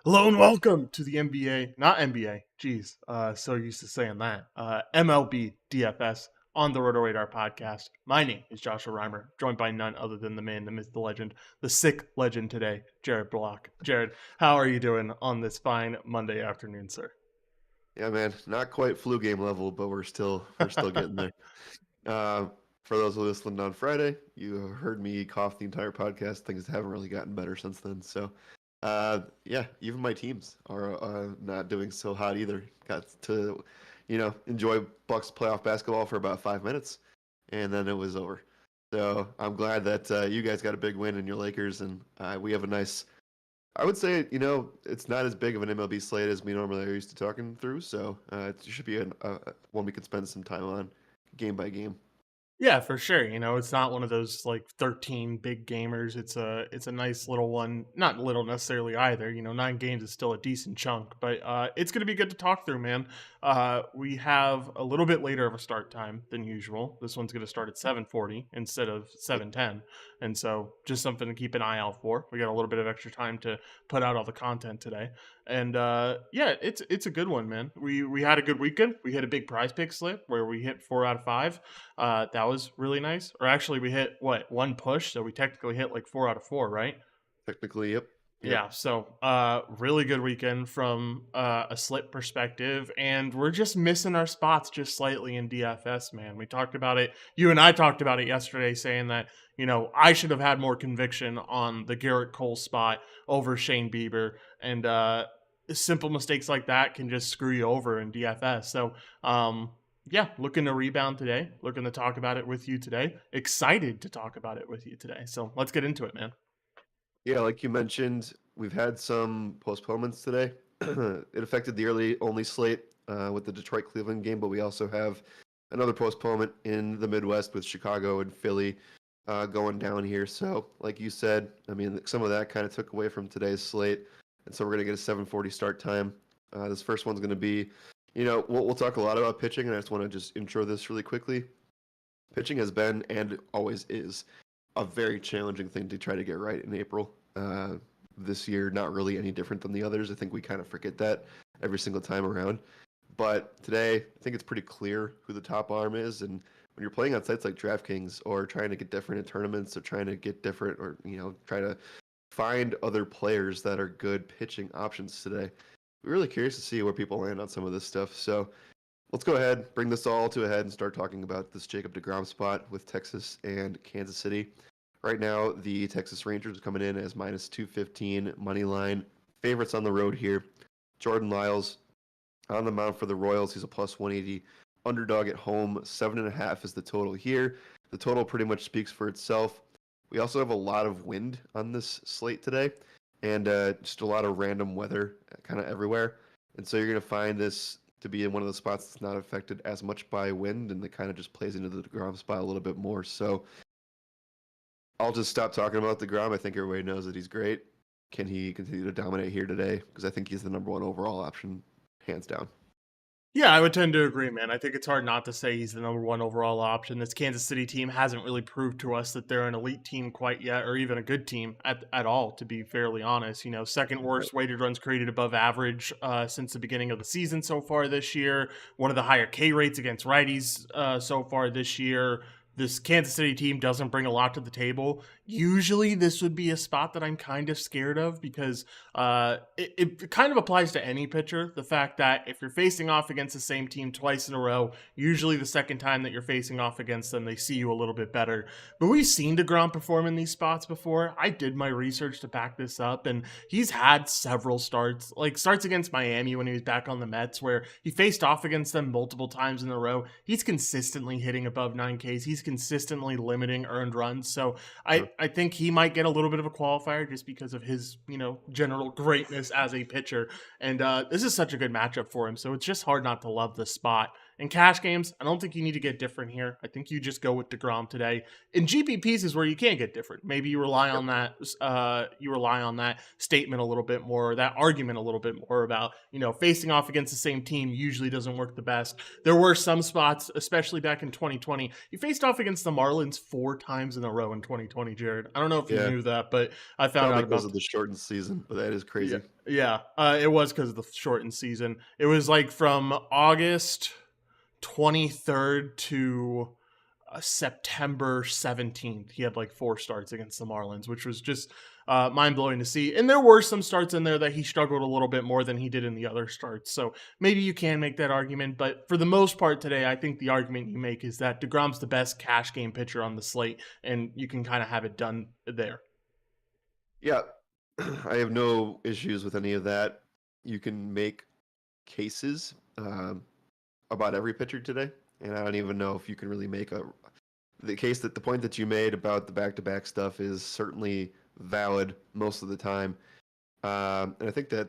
Hello and welcome to the NBA, not NBA, geez, so used to saying that, MLB DFS on the RotoRadar Podcast. My name is Joshua Riemer, joined by none other than the man, the myth, the legend, the sick legend today, Jared Block. Jared, how are you doing on this fine Monday afternoon, sir? Yeah, man, not quite flu game level, but we're still getting there. For those who listened on Friday, you heard me cough the entire podcast. Things haven't really gotten better since then. So, yeah, even my teams are not doing so hot either. Got to, enjoy Bucks playoff basketball for about 5 minutes, and then it was over. So I'm glad that you guys got a big win in your Lakers, and we have a nice. I would say, it's not as big of an MLB slate as we normally are used to talking through, so it should be one we can spend some time on, game by game. Yeah, for sure. It's not one of those like 13 big gamers. It's a nice little one. Not little necessarily either. 9 games is still a decent chunk, but it's gonna be good to talk through, man. We have a little bit later of a start time than usual. This one's gonna start at 7:40 instead of 7:10, and so just something to keep an eye out for. We got a little bit of extra time to put out all the content today. And yeah, it's a good one, man. We had a good weekend. We hit a big prize pick slip where we hit 4 out of 5. That was really nice. Or actually, we hit one push, so we technically hit like 4 out of 4, right? Technically, yep. Yeah, so really good weekend from a slip perspective, and we're just missing our spots just slightly in DFS, man. We talked about it. You and I talked about it yesterday, saying that I should have had more conviction on the Garrett Cole spot over Shane Bieber, and simple mistakes like that can just screw you over in DFS. So yeah, looking to rebound today, looking to talk about it with you today. Excited to talk about it with you today. So let's get into it, man. Yeah, like you mentioned, we've had some postponements today. It affected the early only slate with the Detroit Cleveland game, but we also have another postponement in the Midwest with Chicago and Philly going down here. So, like you said, I mean, some of that kind of took away from today's slate, and so we're gonna get a 7:40 start time. This first one's gonna be, we'll talk a lot about pitching, and I just want to just intro this really quickly. Pitching has been and always is a very challenging thing to try to get right in April. This year, not really any different than the others. I think we kind of forget that every single time around. But today, I think it's pretty clear who the top arm is. And when you're playing on sites like DraftKings or trying to get different in tournaments or trying to get different or, try to find other players that are good pitching options today, we're really curious to see where people land on some of this stuff. So let's go ahead, bring this all to a head and start talking about this Jacob deGrom spot with Texas and Kansas City. Right now, the Texas Rangers are coming in as minus 215 money line. Favorites on the road here. Jordan Lyles on the mound for the Royals. He's a plus 180 underdog at home. 7.5 is the total here. The total pretty much speaks for itself. We also have a lot of wind on this slate today and just a lot of random weather kind of everywhere. And so you're going to find this to be in one of the spots that's not affected as much by wind, and that kind of just plays into the DeGrom spot a little bit more. So I'll just stop talking about DeGrom. I think everybody knows that he's great. Can he continue to dominate here today? Because I think he's the number one overall option, hands down. Yeah, I would tend to agree, man. I think it's hard not to say he's the number one overall option. This Kansas City team hasn't really proved to us that they're an elite team quite yet, or even a good team at all, to be fairly honest. Second worst weighted runs created above average since the beginning of the season so far this year. One of the higher K rates against righties so far this year. This Kansas City team doesn't bring a lot to the table. Usually this would be a spot that I'm kind of scared of because it kind of applies to any pitcher. The fact that if you're facing off against the same team twice in a row, usually the second time that you're facing off against them, they see you a little bit better. But we've seen DeGrom perform in these spots before. I did my research to back this up, and he's had several starts, like starts against Miami when he was back on the Mets, where he faced off against them multiple times in a row. He's consistently hitting above 9Ks. He's consistently limiting earned runs. So I think he might get a little bit of a qualifier just because of his, general greatness as a pitcher. And this is such a good matchup for him. So it's just hard not to love the spot. In cash games, I don't think you need to get different here. I think you just go with DeGrom today. In GPPs is where you can get different. Maybe you rely Yep. on that. You rely on that statement a little bit more, that argument a little bit more about facing off against the same team usually doesn't work the best. There were some spots, especially back in 2020. You faced off against the Marlins 4 times in a row in 2020, Jared. I don't know if you Yeah. knew that, but I found Probably out because about of the shortened season, but that is yeah, crazy. yeah. It was because of the shortened season. It was like from August 23rd to September 17th. He had like 4 starts against the Marlins, which was just mind blowing to see. And there were some starts in there that he struggled a little bit more than he did in the other starts. So maybe you can make that argument. But for the most part today, I think the argument you make is that DeGrom's the best cash game pitcher on the slate, and you can kind of have it done there. Yeah, I have no issues with any of that. You can make cases about every pitcher today, and I don't even know if you can really make the point that you made about the back-to-back stuff is certainly valid most of the time. And I think that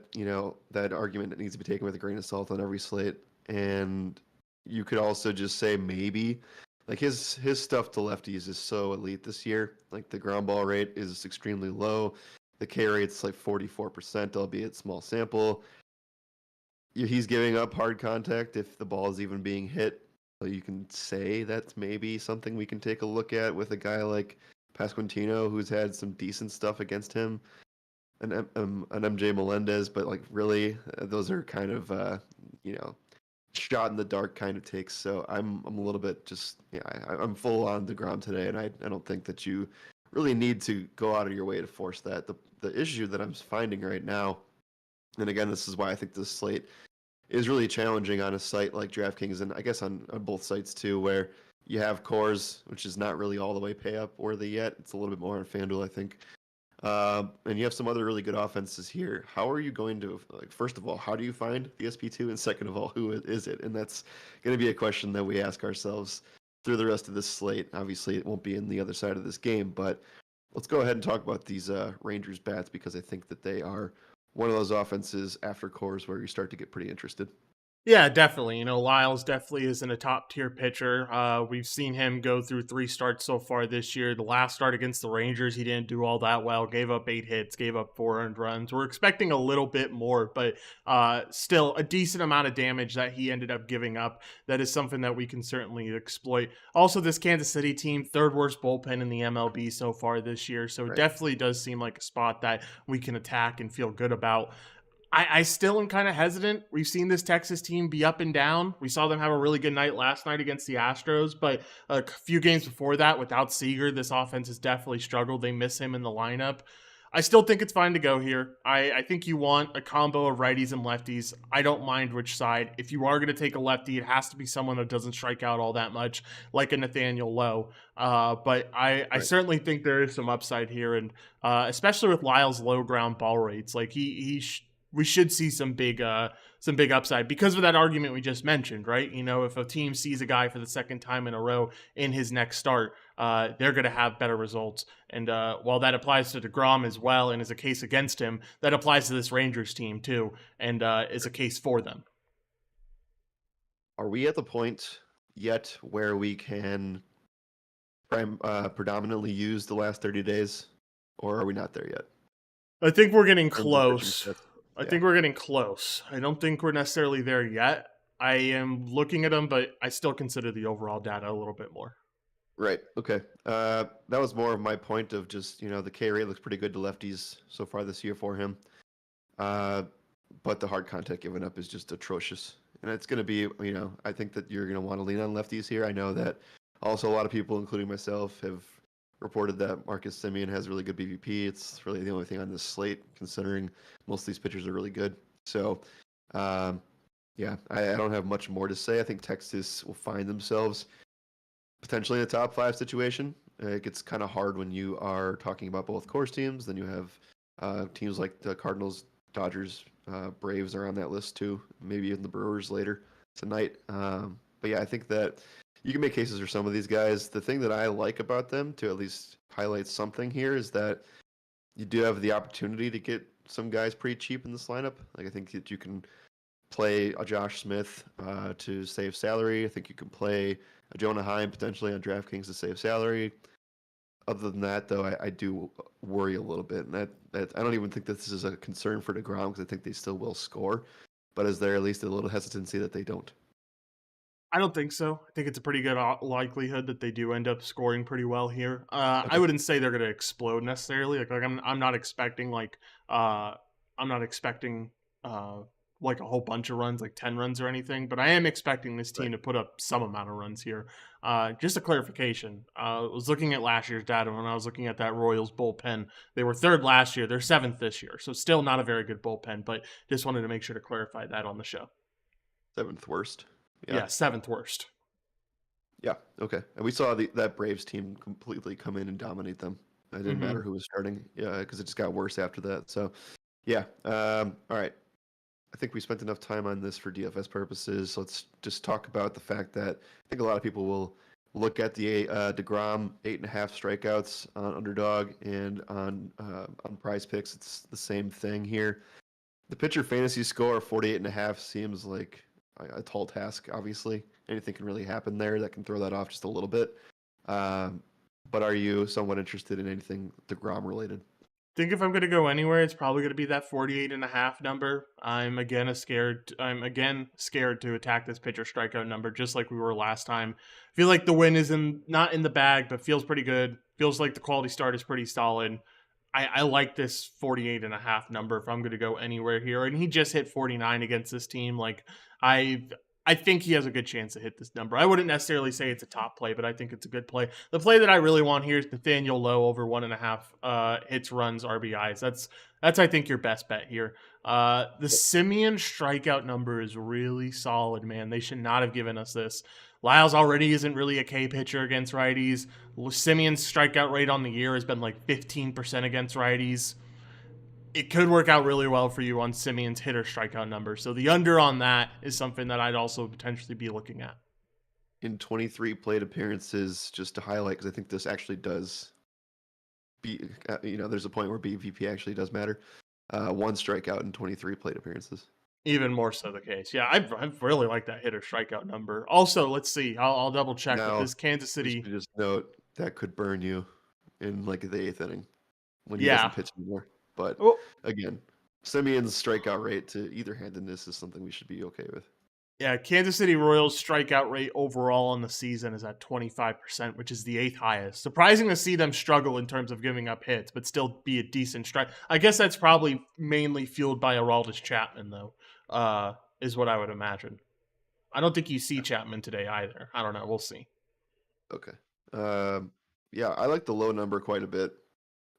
that argument needs to be taken with a grain of salt on every slate. And you could also just say maybe like his stuff to lefties is so elite this year. Like the ground ball rate is extremely low. The K rate's like 44%, albeit small sample. He's giving up hard contact if the ball is even being hit. So you can say that's maybe something we can take a look at with a guy like Pasquantino, who's had some decent stuff against him, an MJ Melendez, but like really, those are kind of shot in the dark kind of takes. So I'm a little bit just I'm full on DeGrom today, and I don't think that you really need to go out of your way to force that. The issue that I'm finding right now, and again, this is why I think this slate is really challenging on a site like DraftKings, and I guess on both sites too, where you have cores, which is not really all the way pay up worthy yet. It's a little bit more on FanDuel, I think. And you have some other really good offenses here. How are you going to, like, first of all, how do you find the SP2? And second of all, who is it? And that's going to be a question that we ask ourselves through the rest of this slate. Obviously, it won't be in the other side of this game, but let's go ahead and talk about these Rangers bats, because I think that they are one of those offenses after cores where you start to get pretty interested. Yeah, definitely. Lyles definitely isn't a top tier pitcher. We've seen him go through 3 starts so far this year. The last start against the Rangers, he didn't do all that well. Gave up 8 hits, gave up 4 earned runs. We're expecting a little bit more, but still a decent amount of damage that he ended up giving up. That is something that we can certainly exploit. Also, this Kansas City team, 3rd worst bullpen in the MLB so far this year. So it Right. definitely does seem like a spot that we can attack and feel good about. I still am kind of hesitant. We've seen this Texas team be up and down. We saw them have a really good night last night against the Astros, but a few games before that, without Seager, this offense has definitely struggled. They miss him in the lineup. I still think it's fine to go here. I think you want a combo of righties and lefties. I don't mind which side. If you are going to take a lefty, it has to be someone that doesn't strike out all that much, like a Nathaniel Lowe. But I Right. certainly think there is some upside here, and especially with Lyle's low ground ball rates, like we should see some big upside because of that argument we just mentioned, right? If a team sees a guy for the second time in a row in his next start, they're going to have better results. And while that applies to DeGrom as well and is a case against him, that applies to this Rangers team too, and is a case for them. Are we at the point yet where we can predominantly use the last 30 days, or are we not there yet? I think we're getting In terms of pitching close. stats? I Yeah. think we're getting close. I don't think we're necessarily there yet. I am looking at them, but I still consider the overall data a little bit more. Right. Okay. That was more of my point of just, the K rate looks pretty good to lefties so far this year for him. But the hard contact given up is just atrocious. And it's going to be, I think that you're going to want to lean on lefties here. I know that also a lot of people, including myself, have reported that Marcus Semien has really good BVP. It's really the only thing on this slate, considering most of these pitchers are really good. So, yeah, I don't have much more to say. I think Texas will find themselves potentially in a top 5 situation. It gets kind of hard when you are talking about both course teams. Then you have teams like the Cardinals, Dodgers, Braves are on that list too. Maybe even the Brewers later tonight. But yeah, I think that you can make cases for some of these guys. The thing that I like about them, to at least highlight something here, is that you do have the opportunity to get some guys pretty cheap in this lineup. Like I think that you can play a Josh Smith to save salary. I think you can play a Jonah Heim potentially on DraftKings to save salary. Other than that, though, I do worry a little bit, and that I don't even think this is a concern for DeGrom because I think they still will score. But is there at least a little hesitancy that they don't? I don't think so. I think it's a pretty good likelihood that they do end up scoring pretty well here. I Okay. wouldn't say they're going to explode necessarily. I'm not expecting I'm not expecting like a whole bunch of runs, like 10 runs or anything. But I am expecting this Right. team to put up some amount of runs here. Just a clarification. I was looking at last year's data when I was looking at that Royals bullpen. They were third last year. They're seventh this year, so still not a very good bullpen. But just wanted to make sure to clarify that on the show. Seventh worst. Yeah. Yeah, seventh worst. Yeah. Okay. And we saw that Braves team completely come in and dominate them. It didn't Mm-hmm. matter who was starting. Yeah, because it just got worse after that. So, yeah. All right. I think we spent enough time on this for DFS purposes. Let's just talk about the fact that I think a lot of people will look at the DeGrom 8.5 strikeouts on Underdog and on Prize Picks. It's the same thing here. The pitcher fantasy score 48.5 seems like a tall task. Obviously, anything can really happen there that can throw that off just a little bit. But are you somewhat interested in anything DeGrom related? Think if I'm going to go anywhere, it's probably going to be that 48.5 number. I'm again scared to attack this pitcher strikeout number, just like we were last time. I feel like the win is not in the bag, but feels pretty good. Feels like the quality start is pretty solid. I like this 48.5 number if I'm going to go anywhere here. And he just hit 49 against this team. Like I I think he has a good chance to hit this number. I wouldn't necessarily say it's a top play, but I think it's a good play. The play that I really want here is Nathaniel Lowe over 1.5 hits, runs, RBIs. That's I think your best bet here. The Simeon strikeout number is really solid, man. They should not have given us this. Lyles already isn't really a K pitcher against righties. Simeon's strikeout rate on the year has been like 15% against righties. It could work out really well for you on Simeon's hitter strikeout number. So the under on that is something that I'd also potentially be looking at. In 23 plate appearances, just to highlight, because I think this actually does there's a point where BVP actually does matter. One strikeout in 23 plate appearances. Even more so the case. Yeah, I really like that hitter strikeout number. Also, let's see. I'll double check with Now, this Kansas we City. should just note that could burn you in like the eighth inning when he doesn't Yeah. pitch anymore. But Oh, again, Simeon's strikeout rate to either handedness is something we should be okay with. yeah, Kansas City Royals strikeout rate overall on the season is at 25%, which is the eighth highest. Surprising to see them struggle in terms of giving up hits, but still be a decent strike. I guess that's probably mainly fueled by Aroldis Chapman, though, is what I would imagine. I don't think you see Chapman today either. I don't know. We'll see. Okay. Yeah, I like the low number quite a bit.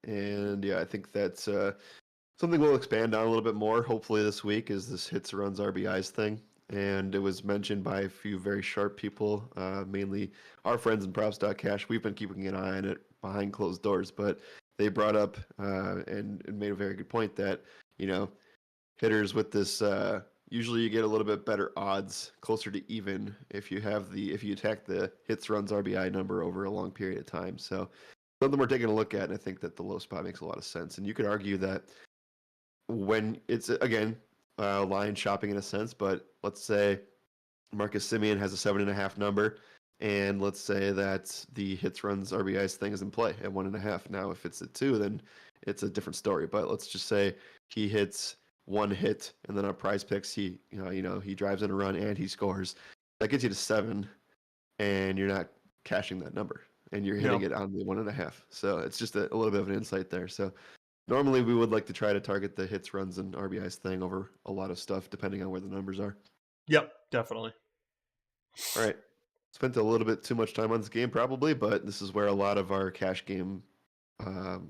And yeah, I think that's something we'll expand on a little bit more, hopefully this week, is this hits, runs, RBIs thing. And it was mentioned by a few very sharp people, mainly our friends in props.cash. We've been keeping an eye on it behind closed doors, but they brought up and made a very good point that, hitters with this, usually you get a little bit better odds, closer to even, if you attack the hits, runs, RBI number over a long period of time. So something we're taking a look at, and I think that the low spot makes a lot of sense. And you could argue that when it's, again, line shopping in a sense, but let's say Marcus Simeon has a 7.5 number, and let's say that the hits, runs, RBIs thing is in play at 1.5. Now, if it's at 2, then it's a different story. But let's just say he hits one hit, and then on Prize Picks, he drives in a run and he scores. That gets you to 7, and you're not cashing that number, and you're hitting it on the 1.5. So it's just a little bit of an insight there. So normally we would like to try to target the hits, runs, and RBIs thing over a lot of stuff, depending on where the numbers are. Yep, definitely. All right. Spent a little bit too much time on this game, probably, but this is where a lot of our cash game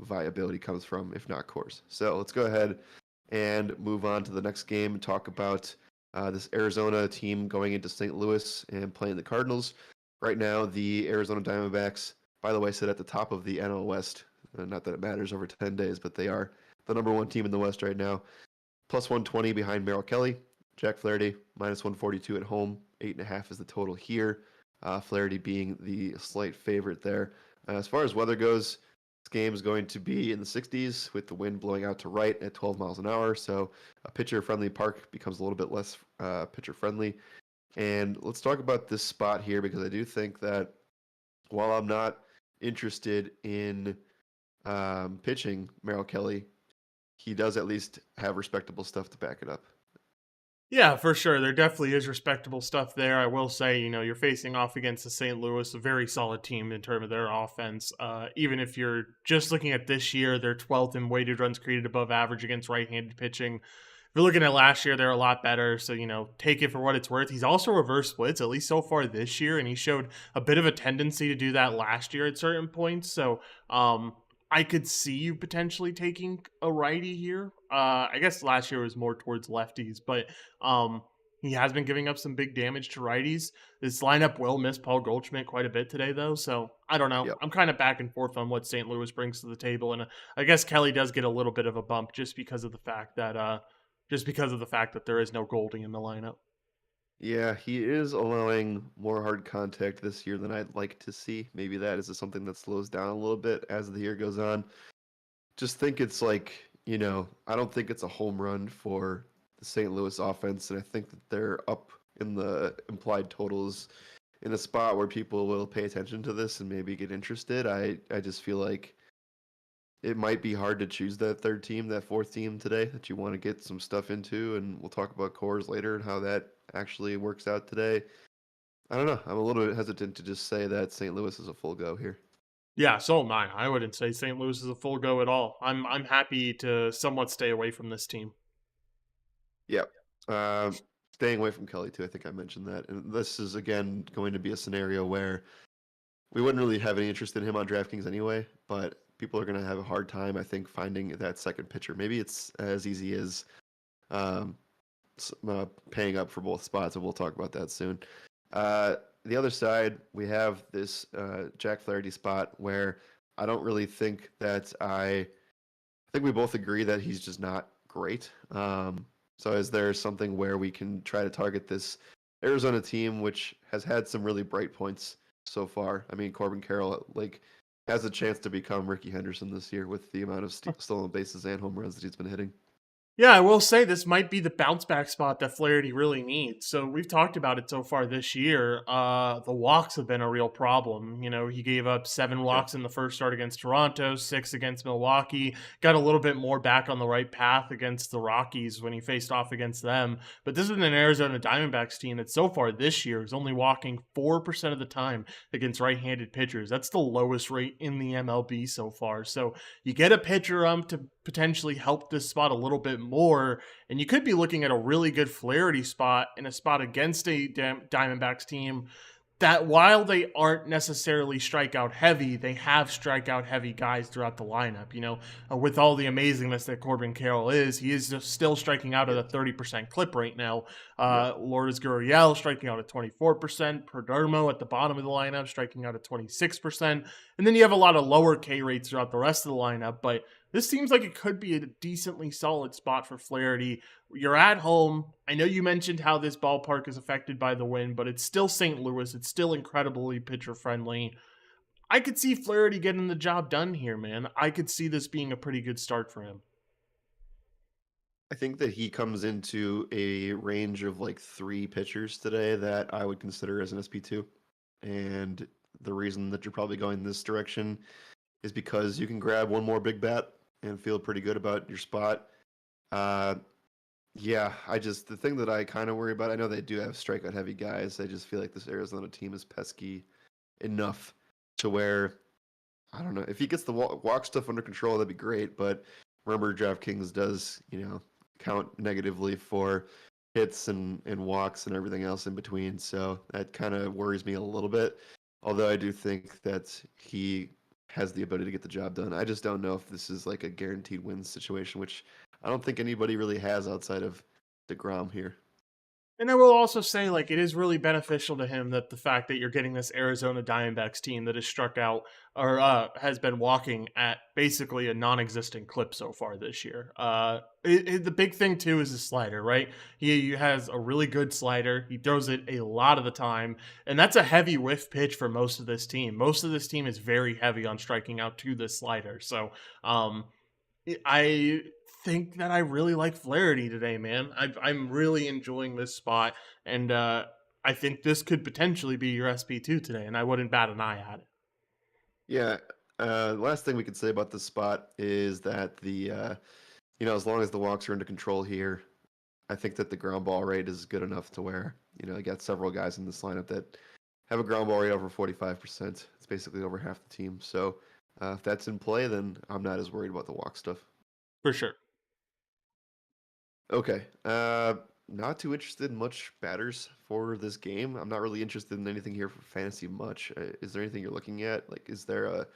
viability comes from, if not course. So let's go ahead and move on to the next game and talk about this Arizona team going into St. Louis and playing the Cardinals. Right now, the Arizona Diamondbacks, by the way, sit at the top of the NL West. Not that it matters over 10 days, but they are the number one team in the West right now. Plus 120 behind Merrill Kelly. Jack Flaherty, minus 142 at home. 8.5 is the total here. Flaherty being the slight favorite there. As far as weather goes, This game is going to be in the 60s with the wind blowing out to right at 12 miles an hour. So a pitcher-friendly park becomes a little bit less pitcher-friendly. And let's talk about this spot here because I do think that while I'm not interested in pitching Merrill Kelly, he does at least have respectable stuff to back it up. Yeah, for sure. There definitely is respectable stuff there. I will say, you're facing off against the St. Louis, a very solid team in terms of their offense. Even if you're just looking at this year, they're 12th in weighted runs created above average against right-handed pitching. If you're looking at last year, they're a lot better. So, take it for what it's worth. He's also reverse splits, at least so far this year, and he showed a bit of a tendency to do that last year at certain points. So, I could see you potentially taking a righty here. I guess last year was more towards lefties, but um, he has been giving up some big damage to righties. This lineup will miss Paul Goldschmidt quite a bit today, though. So I don't know. Yep. I'm kind of back and forth on what St. Louis brings to the table, and I guess Kelly does get a little bit of a bump just because of the fact that there is no Goldie in the lineup. Yeah, he is allowing more hard contact this year than I'd like to see. Maybe that is something that slows down a little bit as the year goes on. Just think it's like, I don't think it's a home run for the St. Louis offense, and I think that they're up in the implied totals in a spot where people will pay attention to this and maybe get interested. I just feel like it might be hard to choose that third team, that fourth team today that you want to get some stuff into, and we'll talk about cores later and how that actually works out today. I don't know. I'm a little bit hesitant to just say that St. Louis is a full go here. Yeah, so am I. I wouldn't say St. Louis is a full go at all. I'm happy to somewhat stay away from this team. Yeah. Staying away from Kelly, too. I think I mentioned that. And this is, again, going to be a scenario where we wouldn't really have any interest in him on DraftKings anyway, but people are going to have a hard time, I think, finding that second pitcher. Maybe it's as easy as um, paying up for both spots, and we'll talk about that soon. The other side, we have this Jack Flaherty spot where I don't really think that I think we both agree that he's just not great. So is there something where we can try to target this Arizona team, which has had some really bright points so far? I mean, Corbin Carroll has a chance to become Ricky Henderson this year with the amount of stolen bases and home runs that he's been hitting. Yeah, I will say this might be the bounce back spot that Flaherty really needs. So we've talked about it so far this year. The walks have been a real problem. He gave up 7 Yeah. walks in the first start against Toronto, 6 against Milwaukee, got a little bit more back on the right path against the Rockies when he faced off against them. But this is an Arizona Diamondbacks team that so far this year is only walking 4% of the time against right-handed pitchers. That's the lowest rate in the MLB so far. So you get a pitcher to potentially help this spot a little bit more, and you could be looking at a really good Flaherty spot in a spot against a Diamondbacks team that, while they aren't necessarily strikeout heavy, they have strikeout heavy guys throughout the lineup. With all the amazingness that Corbin Carroll is, he is just still striking out at a 30% clip right now. Yep. Lourdes Gurriel striking out at 24%, Perdomo at the bottom of the lineup striking out at 26%, and then you have a lot of lower K rates throughout the rest of the lineup, but this seems like it could be a decently solid spot for Flaherty. You're at home. I know you mentioned how this ballpark is affected by the wind, but it's still St. Louis. It's still incredibly pitcher friendly. I could see Flaherty getting the job done here, man. I could see this being a pretty good start for him. I think that he comes into a range of like 3 pitchers today that I would consider as an SP2. And the reason that you're probably going this direction is because you can grab one more big bat and feel pretty good about your spot. Yeah, the thing that I kind of worry about, I know they do have strikeout heavy guys. I just feel like this Arizona team is pesky enough to where, I don't know, if he gets the walk stuff under control, that'd be great. But remember, DraftKings does, count negatively for hits and walks and everything else in between. So that kind of worries me a little bit. Although I do think that he has the ability to get the job done. I just don't know if this is like a guaranteed win situation, which I don't think anybody really has outside of DeGrom here. And I will also say, like, it is really beneficial to him that the fact that you're getting this Arizona Diamondbacks team that has struck out or has been walking at basically a non-existent clip so far this year. The big thing too is his slider, right? He has a really good slider. He throws it a lot of the time, and that's a heavy whiff pitch for most of this team. Most of this team is very heavy on striking out to this slider. So, um, I think that I really like Flaherty today, man. I'm really enjoying this spot, and I think this could potentially be your SP2 today, and I wouldn't bat an eye at it. Yeah. The last thing we could say about this spot is that as long as the walks are under control here, I think that the ground ball rate is good enough to where, I got several guys in this lineup that have a ground ball rate over 45%. It's basically over half the team. So if that's in play, then I'm not as worried about the walk stuff. For sure. Okay. Not too interested in much batters for this game. I'm not really interested in anything here for fantasy much. Is there anything you're looking at? Like, is there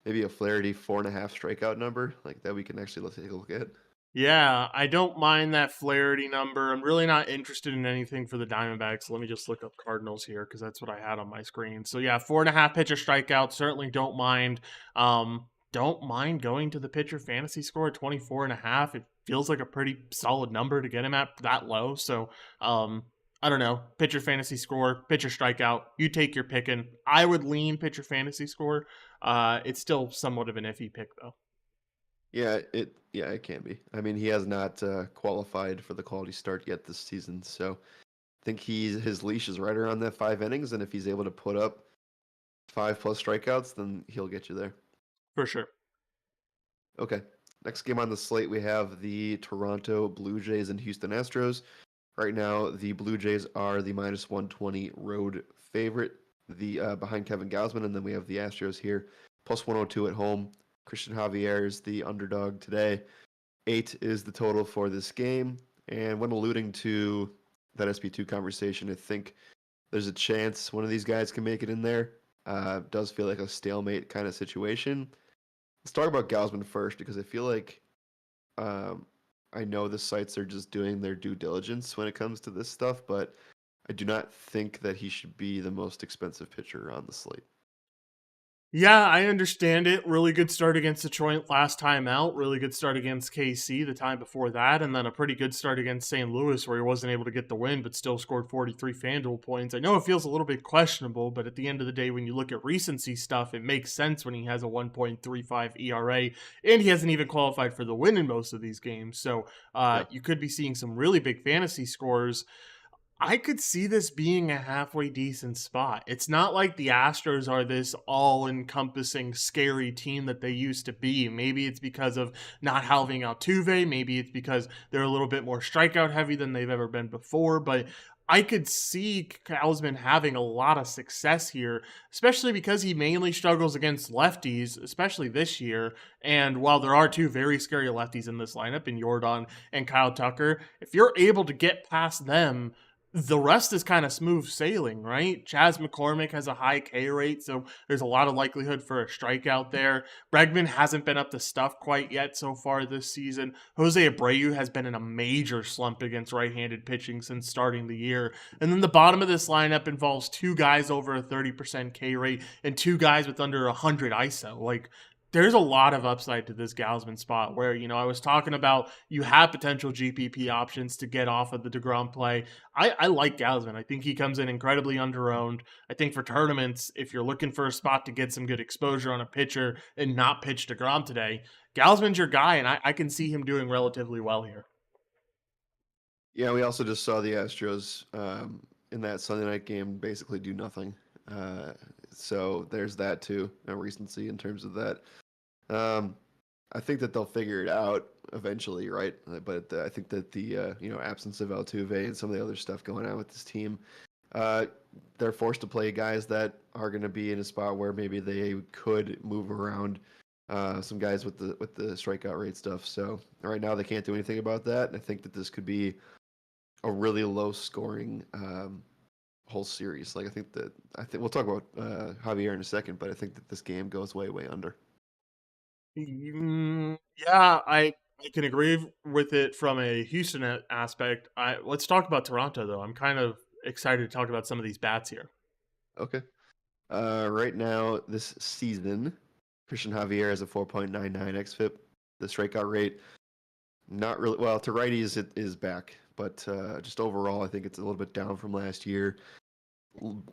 maybe a Flaherty 4.5 strikeout number like that we can actually take a look at? Yeah, I don't mind that Flaherty number. I'm really not interested in anything for the Diamondbacks. Let me just look up Cardinals here because that's what I had on my screen. So yeah, 4.5 pitcher strikeout. Certainly don't mind. Don't mind going to the pitcher fantasy score at 24.5. It feels like a pretty solid number to get him at that low. So I don't know. Pitcher fantasy score, pitcher strikeout. You take your picking. I would lean pitcher fantasy score. It's still somewhat of an iffy pick though. Yeah, it can be. I mean, he has not qualified for the quality start yet this season, so I think his leash is right around that 5 innings, and if he's able to put up 5+ strikeouts, then he'll get you there. For sure. Okay. Next game on the slate, we have the Toronto Blue Jays and Houston Astros. Right now, the Blue Jays are the -120 road favorite, the behind Kevin Gausman, and then we have the Astros here +102 at home. Christian Javier is the underdog today. 8 is the total for this game. And when alluding to that SP2 conversation, I think there's a chance one of these guys can make it in there. Does feel like a stalemate kind of situation. Let's talk about Gausman first because I feel like I know the sites are just doing their due diligence when it comes to this stuff, but I do not think that he should be the most expensive pitcher on the slate. Yeah, I understand it. Really good start against Detroit last time out. Really good start against KC the time before that. And then a pretty good start against St. Louis where he wasn't able to get the win but still scored 43 FanDuel points. I know it feels a little bit questionable, but at the end of the day, when you look at recency stuff, it makes sense when he has a 1.35 ERA and he hasn't even qualified for the win in most of these games. So Yeah. you could be seeing some really big fantasy scores. I could see this being a halfway decent spot. It's not like the Astros are this all encompassing, scary team that they used to be. Maybe it's because of not having Altuve. Maybe it's because they're a little bit more strikeout heavy than they've ever been before. But I could see Gausman having a lot of success here, especially because he mainly struggles against lefties, especially this year. And while there are two very scary lefties in this lineup, in Jordan and Kyle Tucker, if you're able to get past them, the rest is kind of smooth sailing, right? Chas McCormick has a high K rate, so there's a lot of likelihood for a strikeout there. Bregman hasn't been up to stuff quite yet so far this season. Jose Abreu has been in a major slump against right-handed pitching since starting the year. And then the bottom of this lineup involves two guys over a 30% K rate and two guys with under 100 ISO. Like, there's a lot of upside to this Gausman spot where, I was talking about you have potential GPP options to get off of the DeGrom play. I like Gausman. I think he comes in incredibly underowned. I think for tournaments, if you're looking for a spot to get some good exposure on a pitcher and not pitch DeGrom today, Gausman's your guy, and I can see him doing relatively well here. Yeah, we also just saw the Astros in that Sunday night game basically do nothing. So there's that too, a recency in terms of that. I think that they'll figure it out eventually, right? But I think that the absence of Altuve and some of the other stuff going on with this team, they're forced to play guys that are going to be in a spot where maybe they could move around some guys with the strikeout rate stuff. So right now they can't do anything about that. And I think that this could be a really low scoring whole series. Like I think we'll talk about Javier in a second, but I think that this game goes way under. Yeah, I can agree with it from a Houston aspect. Let's talk about Toronto, though. I'm kind of excited to talk about some of these bats here. Okay. Right now, this season, Christian Javier has a 4.99 xFIP. The strikeout rate, not really well. To righties, it is back, but just overall, I think it's a little bit down from last year.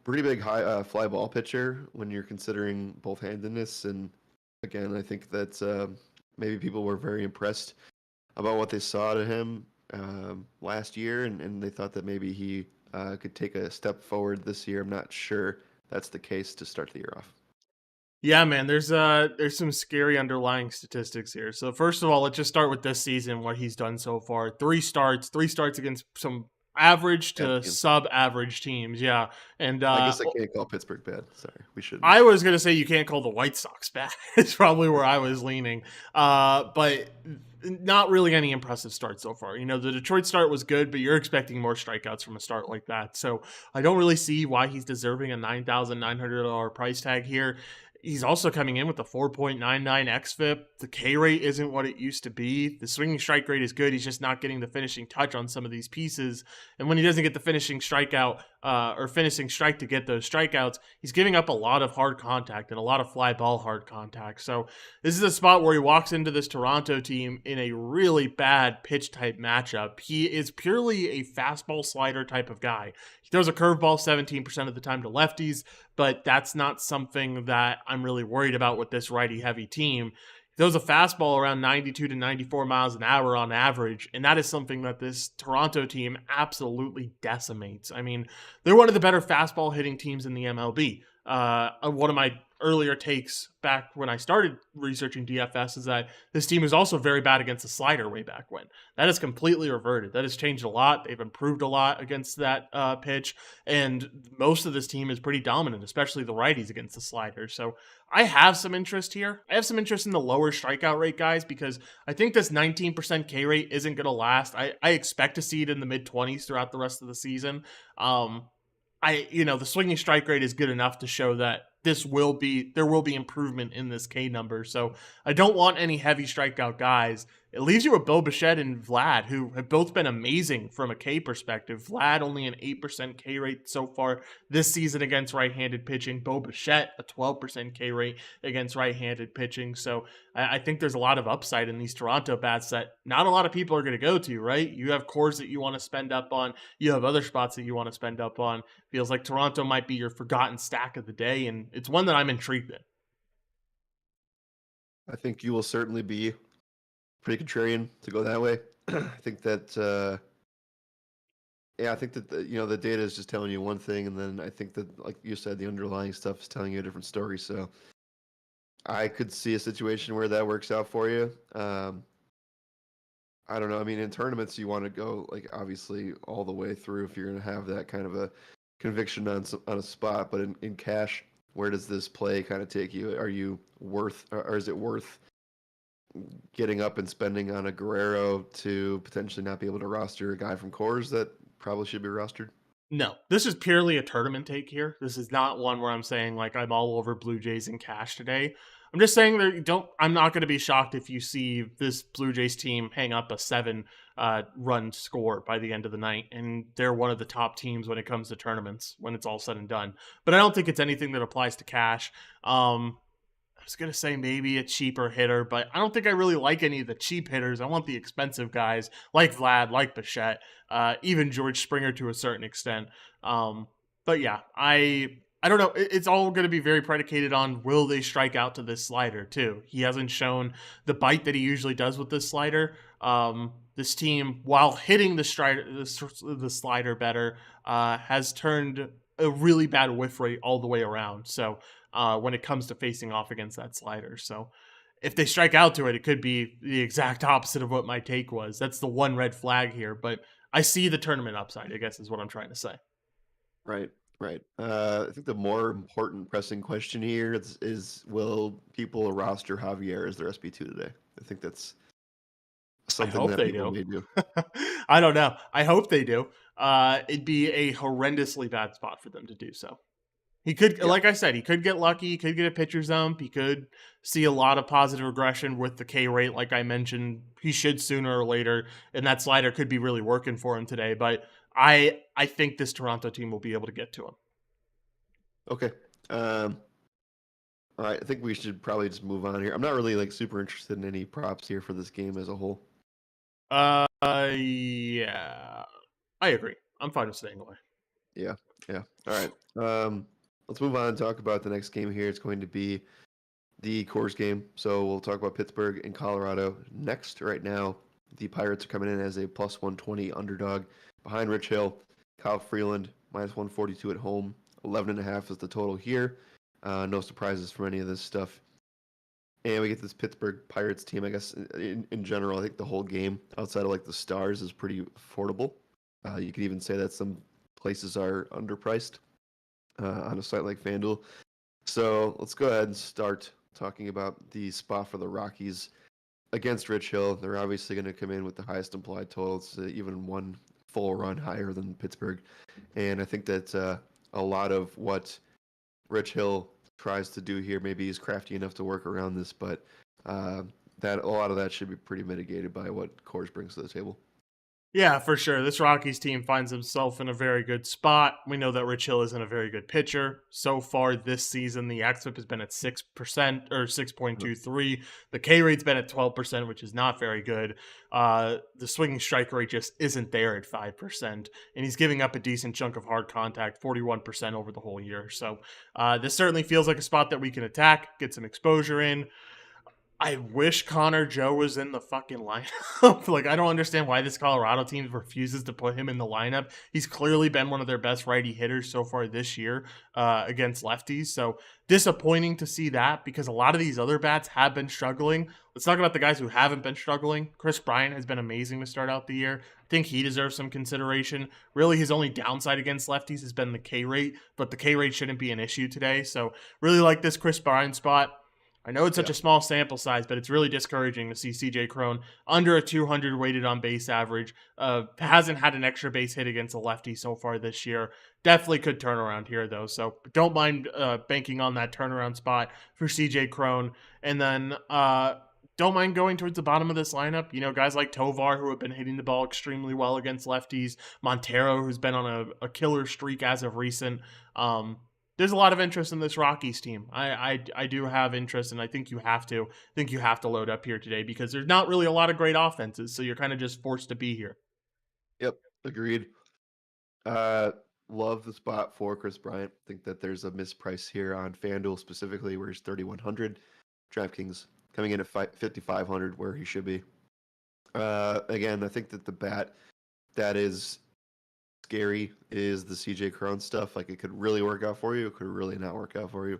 Pretty big high fly ball pitcher when you're considering both handedness, and again, I think that maybe people were very impressed about what they saw to him last year, and they thought that maybe he could take a step forward this year. I'm not sure that's the case to start the year off. Yeah, man, there's some scary underlying statistics here. So first of all, let's just start with this season, what he's done so far. Three starts against some average Bad to teams. sub-average teams. Yeah, and I guess I can't call Pittsburgh bad. Sorry, we shouldn't. I was gonna say you can't call the White Sox bad. It's probably where I was leaning, but not really any impressive start so far. You know, the Detroit start was good, but you're expecting more strikeouts from a start like that. So I don't really see why he's deserving a $9,900 price tag here. He's also coming in with a 4.99 xFIP. The K rate isn't what it used to be. The swinging strike rate is good. He's just not getting the finishing touch on some of these pieces. And when he doesn't get the finishing strikeout or finishing strike to get those strikeouts, he's giving up a lot of hard contact and a lot of fly ball hard contact. So this is a spot where he walks into this Toronto team in a really bad pitch type matchup. He is purely a fastball slider type of guy. He throws a curveball 17% of the time to lefties, but that's not something that I'm really worried about with this righty heavy team. He throws a fastball around 92 to 94 miles an hour on average, and that is something that this Toronto team absolutely decimates. I mean, they're one of the better fastball hitting teams in the MLB. One of my earlier takes back when I started researching DFS is that this team is also very bad against the slider way back when. That is completely reverted. That has changed a lot. They've improved a lot against that pitch, and most of this team is pretty dominant, especially the righties against the slider. So I have some interest here. I have some interest in the lower strikeout rate guys because I think this 19% K rate isn't going to last. I expect to see it in the mid 20s throughout the rest of the season. The swinging strike rate is good enough to show that there will be improvement in this K number. So I don't want any heavy strikeout guys. It leaves you with Bo Bichette and Vlad, who have both been amazing from a K perspective. Vlad only an 8% K rate so far this season against right-handed pitching. Bo Bichette a 12% K rate against right-handed pitching. So I think there's a lot of upside in these Toronto bats that not a lot of people are going to go to, right? You have cores that you want to spend up on. You have other spots that you want to spend up on. Feels like Toronto might be your forgotten stack of the day, and it's one that I'm intrigued in. I think you will certainly be pretty contrarian to go that way. I think that I think that the data is just telling you one thing, and then I think that, like you said, the underlying stuff is telling you a different story. So I could see a situation where that works out for you. I don't know. I mean, in tournaments, you want to go like obviously all the way through if you're going to have that kind of a conviction on a spot. But in cash, where does this play kind of take you? Are you worth, or is it worth getting up and spending on a Guerrero to potentially not be able to roster a guy from Coors that probably should be rostered? No, this is purely a tournament take here. This is not one where I'm saying like I'm all over Blue Jays in cash today. I'm just saying that I'm not going to be shocked if you see this Blue Jays team hang up a 7 run score by the end of the night, and they're one of the top teams when it comes to tournaments when it's all said and done. But I don't think it's anything that applies to cash. I was going to say maybe a cheaper hitter, but I don't think I really like any of the cheap hitters. I want the expensive guys like Vlad, like Bichette, even George Springer to a certain extent. But yeah, I don't know. It's all going to be very predicated on will they strike out to this slider too. He hasn't shown the bite that he usually does with this slider. This team, while hitting the slider better, has turned a really bad whiff rate all the way around. So when it comes to facing off against that slider. So if they strike out to it, it could be the exact opposite of what my take was. That's the one red flag here, but I see the tournament upside, I guess is what I'm trying to say. Right, right. I think the more important pressing question here is will people roster Javier as their SB2 today? I think that's I something hope that they people do. may do. I don't know. I hope they do. It'd be a horrendously bad spot for them to do so. He could, Yep. like I said, he could get lucky. He could get a pitcher's ump. He could see a lot of positive regression with the K rate, like I mentioned. He should sooner or later, and that slider could be really working for him today. But I think this Toronto team will be able to get to him. Okay. All right. I think we should probably just move on here. I'm not really like super interested in any props here for this game as a whole. Yeah, I agree. I'm fine with staying away. Yeah. Yeah. All right. Let's move on and talk about the next game here. It's going to be the Coors game. So we'll talk about Pittsburgh and Colorado next. Right now, the Pirates are coming in as a plus 120 underdog behind Rich Hill. Kyle Freeland minus 142 at home. 11.5 is the total here. No surprises from any of this stuff. And we get this Pittsburgh Pirates team. I guess in general, I think the whole game outside of like the stars is pretty affordable. You could even say that some places are underpriced on a site like FanDuel. So let's go ahead and start talking about the spot for the Rockies against Rich Hill. They're obviously going to come in with the highest implied totals, even one full run higher than Pittsburgh. And I think that a lot of what Rich Hill tries to do here, maybe he's crafty enough to work around this, but that a lot of that should be pretty mitigated by what Coors brings to the table. Yeah, for sure. This Rockies team finds himself in a very good spot. We know that Rich Hill isn't a very good pitcher. So far this season, the xFIP has been at 6% or 6.23. The K rate's been at 12%, which is not very good. The swinging strike rate just isn't there at 5%. And he's giving up a decent chunk of hard contact, 41% over the whole year. So this certainly feels like a spot that we can attack, get some exposure in. I wish Connor Joe was in the fucking lineup. Like, I don't understand why this Colorado team refuses to put him in the lineup. He's clearly been one of their best righty hitters so far this year against lefties. So disappointing to see that because a lot of these other bats have been struggling. Let's talk about the guys who haven't been struggling. Chris Bryant has been amazing to start out the year. I think he deserves some consideration. Really, his only downside against lefties has been the K rate, but the K rate shouldn't be an issue today. So really like this Chris Bryant spot. I know it's such a small sample size, but it's really discouraging to see CJ Cron under a 200 weighted on base average. Hasn't had an extra base hit against a lefty so far this year. Definitely could turn around here, though. So don't mind banking on that turnaround spot for CJ Cron. And then don't mind going towards the bottom of this lineup. You know, guys like Tovar, who have been hitting the ball extremely well against lefties. Montero, who's been on a killer streak as of recent. There's a lot of interest in this Rockies team. I do have interest, and I think you have to. I think you have to load up here today because there's not really a lot of great offenses, so you're kind of just forced to be here. Yep, agreed. Love the spot for Chris Bryant. Think that there's a misprice here on FanDuel specifically, where he's 3,100. DraftKings coming in at 5,500, where he should be. Again, I think that the bat that is scary is the CJ Cron stuff. Like, it could really work out for you, it could really not work out for you,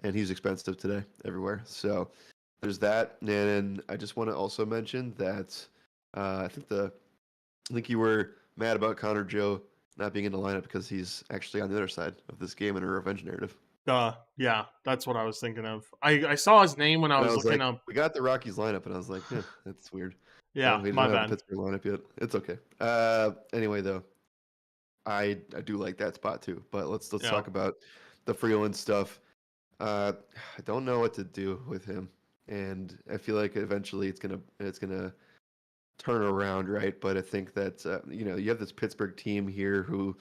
and he's expensive today everywhere. So there's that. And I just want to also mention that I think you were mad about Connor Joe not being in the lineup because he's actually on the other side of this game in a revenge narrative. Yeah, that's what I was thinking of. I saw his name when I And was looking like, up. we got the Rockies lineup, and I was like, that's weird. Yeah, We my don't have bad. the Pittsburgh lineup yet. It's okay. Anyway, though, I do like that spot too. But let's Yeah. talk about the Freeland stuff. I don't know what to do with him, and I feel like eventually it's gonna turn around, right? But I think that you have this Pittsburgh team here who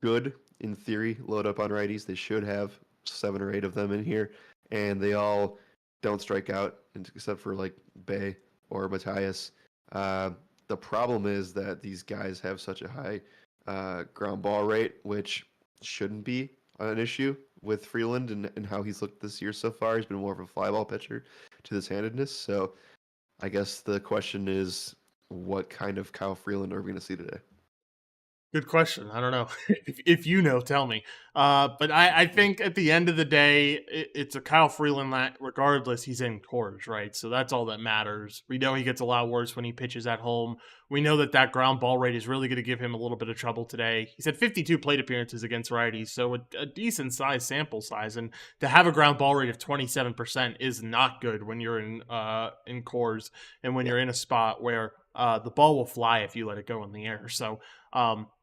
should, in theory, load up on righties. They should have 7 or 8 of them in here, and they all don't strike out except for like Bay or Matthias. The problem is that these guys have such a high ground ball rate, which shouldn't be an issue with Freeland and how he's looked this year so far. He's been more of a fly ball pitcher to this handedness. So I guess the question is, what kind of Kyle Freeland are we going to see today? Good question. I don't know. If you know, tell me. But I think at the end of the day, it's a Kyle Freeland that regardless, he's in Coors, right? So that's all that matters. We know he gets a lot worse when he pitches at home. We know that ground ball rate is really going to give him a little bit of trouble today. He's had 52 plate appearances against righties, so a decent size sample size. And to have a ground ball rate of 27% is not good when you're in Coors and when you're in a spot where the ball will fly if you let it go in the air. So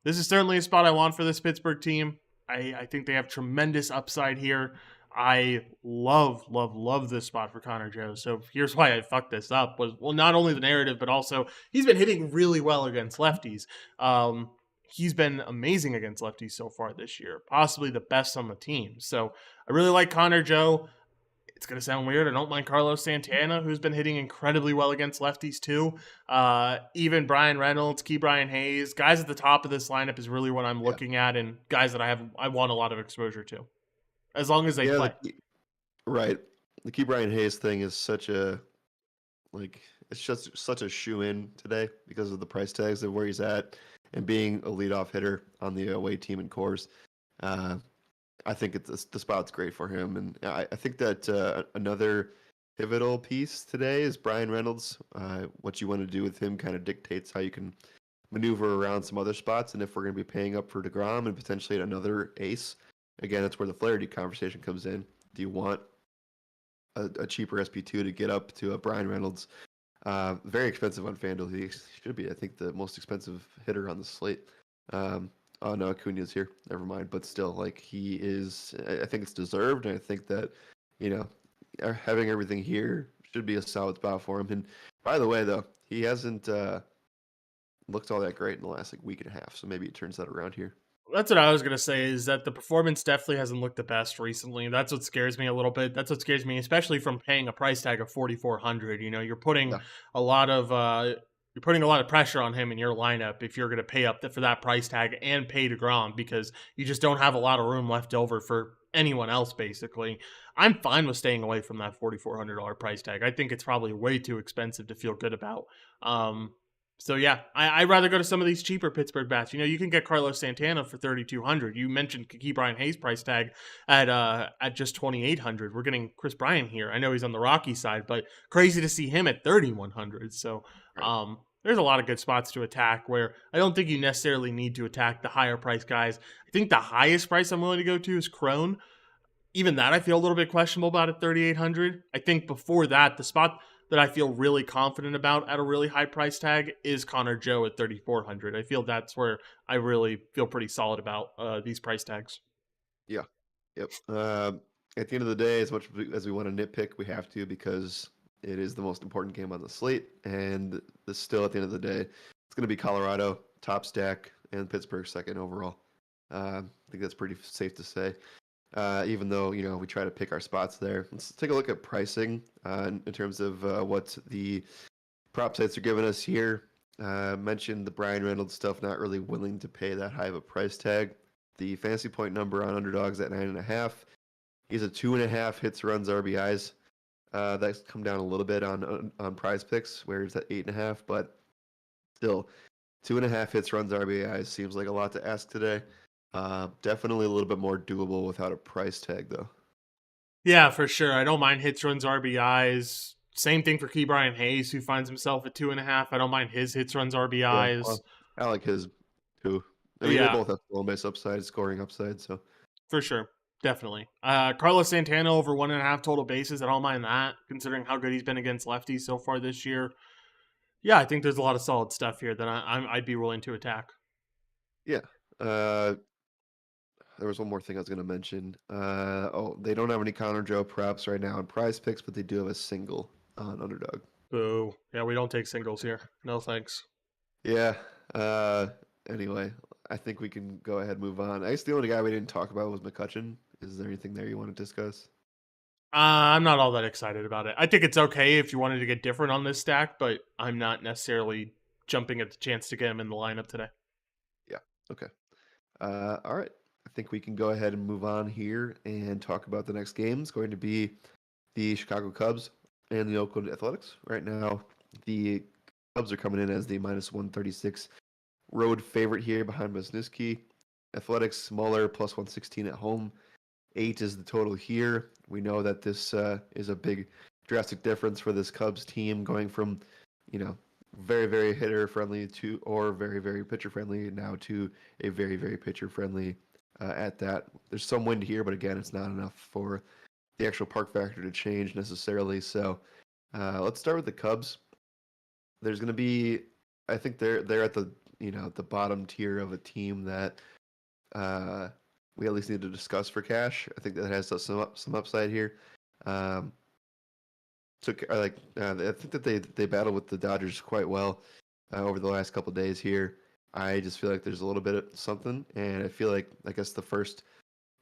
this is certainly a spot I want for this Pittsburgh team. I think they have tremendous upside here. I love this spot for Connor Joe. So here's why I fucked this up was, well, not only the narrative, but also he's been hitting really well against lefties. He's been amazing against lefties so far this year, possibly the best on the team. So I really like Connor Joe. It's going to sound weird. I don't mind Carlos Santana, who's been hitting incredibly well against lefties too. Even Brian Reynolds, Key Brian Hayes, guys at the top of this lineup is really what I'm Yeah. looking at, and guys that I want a lot of exposure to, as long as they Yeah, play. right. The Key Brian Hayes thing is such a like it's just such a shoe in today because of the price tags of where he's at and being a leadoff hitter on the away team in Coors. Uh, I think the spot's great for him, and I think that another pivotal piece today is Brian Reynolds. What you want to do with him kind of dictates how you can maneuver around some other spots, and if we're going to be paying up for DeGrom and potentially another ace, again, that's where the Flaherty conversation comes in. Do you want a cheaper SP2 to get up to a Brian Reynolds? Very expensive on FanDuel. He should be, I think, the most expensive hitter on the slate. Oh no, Acuna's here. Never mind. But still, like he is. I think it's deserved, and I think that having everything here should be a solid spot for him. And by the way, though, he hasn't looked all that great in the last week and a half. So maybe it turns that around here. That's what I was going to say, is that the performance definitely hasn't looked the best recently. That's what scares me a little bit. That's what scares me, especially from paying a price tag of 4,400. You're putting Yeah. a lot of you're putting a lot of pressure on him in your lineup if you're going to pay up for that price tag and pay DeGrom, because you just don't have a lot of room left over for anyone else, basically. I'm fine with staying away from that $4,400 price tag. I think it's probably way too expensive to feel good about. So yeah, I'd rather go to some of these cheaper Pittsburgh bats. You can get Carlos Santana for 3,200. You mentioned Key Brian Hayes price tag at just 2,800. We're getting Chris Bryant here. I know he's on the Rocky side, but crazy to see him at 3,100. So Right. there's a lot of good spots to attack where I don't think you necessarily need to attack the higher price guys. I think the highest price I'm willing to go to is Crone. Even that I feel a little bit questionable about at 3,800. I think before that, the spot that I feel really confident about at a really high price tag is Connor Joe at 3,400. I feel that's where I really feel pretty solid about these price tags. Yeah. Yep. At the end of the day, as much as we want to nitpick, we have to because it is the most important game on the slate, and still at the end of the day, it's going to be Colorado top stack and Pittsburgh second overall. I think that's pretty safe to say. Even though we try to pick our spots there. Let's take a look at pricing in terms of what the prop sites are giving us here. Mentioned the Brian Reynolds stuff, not really willing to pay that high of a price tag. The fantasy point number on underdogs at 9.5. He's a 2.5 hits, runs, RBIs. That's come down a little bit on Prize Picks, where it's at 8.5, but still 2.5 hits, runs, RBIs seems like a lot to ask today. Definitely a little bit more doable without a price tag, though. Yeah, for sure. I don't mind hits, runs, RBIs. Same thing for Key Brian Hayes, who finds himself at 2.5. I don't mind his hits, runs, Yeah, RBIs. well, I like his too. I mean, they Yeah, both have full base upside, scoring upside. So for sure. Definitely. Carlos Santana over 1.5 total bases. I don't mind that, considering how good he's been against lefties so far this year. Yeah, I think there's a lot of solid stuff here that I'd be willing to attack. yeah, there was one more thing I was going to mention. They don't have any Connor Joe props right now in Prize Picks, but they do have a single on Underdog. Boo. Yeah, we don't take singles here. No thanks. Yeah. Anyway, I think we can go ahead and move on. I guess the only guy we didn't talk about was McCutcheon. Is there anything there you want to discuss? I'm not all that excited about it. I think it's okay if you wanted to get different on this stack, but I'm not necessarily jumping at the chance to get him in the lineup today. Yeah. Okay. All right. I think we can go ahead and move on here and talk about the next game. It's going to be the Chicago Cubs and the Oakland Athletics. Right now, the Cubs are coming in as the minus 136 road favorite here behind Wisniewski. Athletics smaller, plus 116 at home. 8 is the total here. We know that this is a big drastic difference for this Cubs team going from, very, very hitter friendly to, or very, very pitcher friendly now to a very, very pitcher friendly at that. There's some wind here, but again, it's not enough for the actual park factor to change necessarily. So let's start with the Cubs. There's going to be, I think they're at the the bottom tier of a team that we at least need to discuss for cash. I think that has some upside here. Um, I think that they battled with the Dodgers quite well over the last couple days here. I just feel like there's a little bit of something, and I feel like I guess the first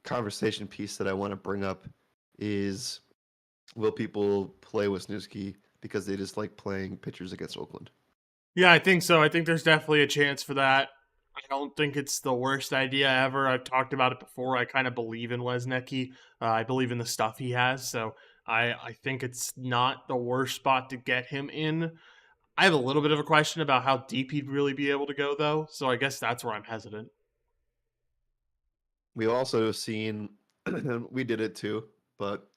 conversation piece that I want to bring up is will people play Wisniewski because they just like playing pitchers against Oakland? Yeah, I think so. I think there's definitely a chance for that. I don't think it's the worst idea ever. I've talked about it before. I kind of believe in Wesnecky. I believe in the stuff he has. So I think it's not the worst spot to get him in. I have a little bit of a question about how deep he'd really be able to go, though. So I guess that's where I'm hesitant. We also seen we did it too, but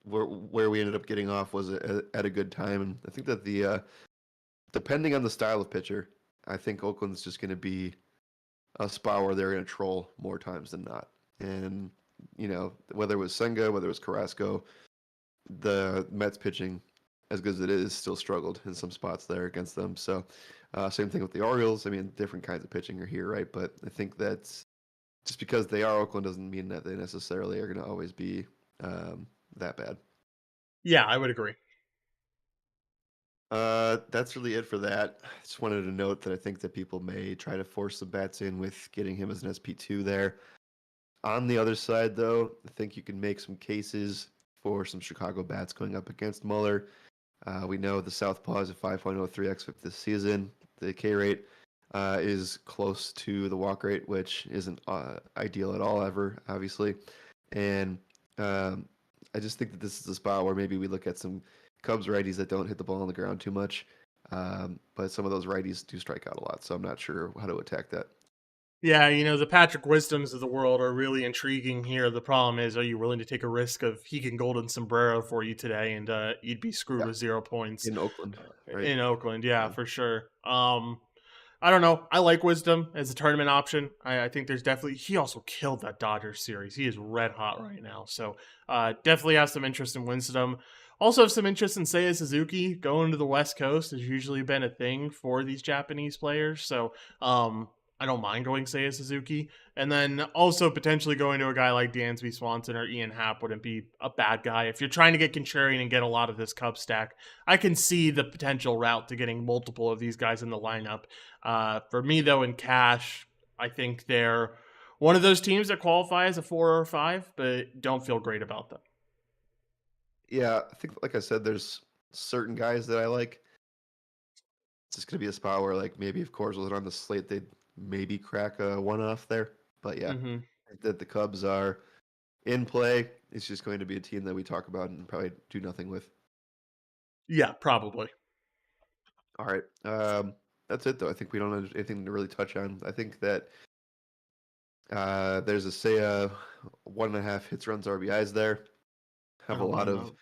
where we ended up getting off was at a good time, and I think that the depending on the style of pitcher, I think Oakland's just going to be a spot where they're going to troll more times than not. And whether it was Senga, whether it was Carrasco, the Mets pitching, as good as it is, still struggled in some spots there against them. So same thing with the Orioles. I mean, different kinds of pitching are here, right? But I think that's just because they are Oakland doesn't mean that they necessarily are going to always be that bad. Yeah, I would agree. That's really it for that. I just wanted to note that I think that people may try to force some bats in with getting him as an SP2 there. On the other side, though, I think you can make some cases for some Chicago bats going up against Muller. We know the Southpaw is a 5.03 xFIP this season. The K rate is close to the walk rate, which isn't ideal at all ever, obviously. And I just think that this is a spot where maybe we look at some Cubs righties that don't hit the ball on the ground too much. But some of those righties do strike out a lot, so I'm not sure how to attack that. Yeah, the Patrick Wisdoms of the world are really intriguing here. The problem is, are you willing to take a risk of he can golden sombrero for you today, and you'd be screwed Yeah, with 0 points in Oakland, right? in Oakland? Yeah, Yeah. for sure. I don't know. I like Wisdom as a tournament option. I think there's definitely he also killed that Dodgers series. He is red hot right now. So definitely have some interest in Wisdom. Also have some interest in Seiya Suzuki. Going to the West Coast has usually been a thing for these Japanese players. So I don't mind going Seiya Suzuki. And then also potentially going to a guy like Dansby Swanson or Ian Happ wouldn't be a bad guy. If you're trying to get contrarian and get a lot of this Cub stack, I can see the potential route to getting multiple of these guys in the lineup. For me, though, in cash, I think they're one of those teams that qualify as a 4 or 5, but don't feel great about them. Yeah, I think, like I said, there's certain guys that I like. It's just gonna be a spot where, like, maybe if Coors wasn't on the slate, they'd maybe crack a one off there. But yeah, Mm-hmm. I think that the Cubs are in play. It's just going to be a team that we talk about and probably do nothing with. Yeah, probably. All right, that's it though. I think we don't have anything to really touch on. I think that there's a say 1.5 hits, runs, RBIs there. I Have a don't lot mind of that.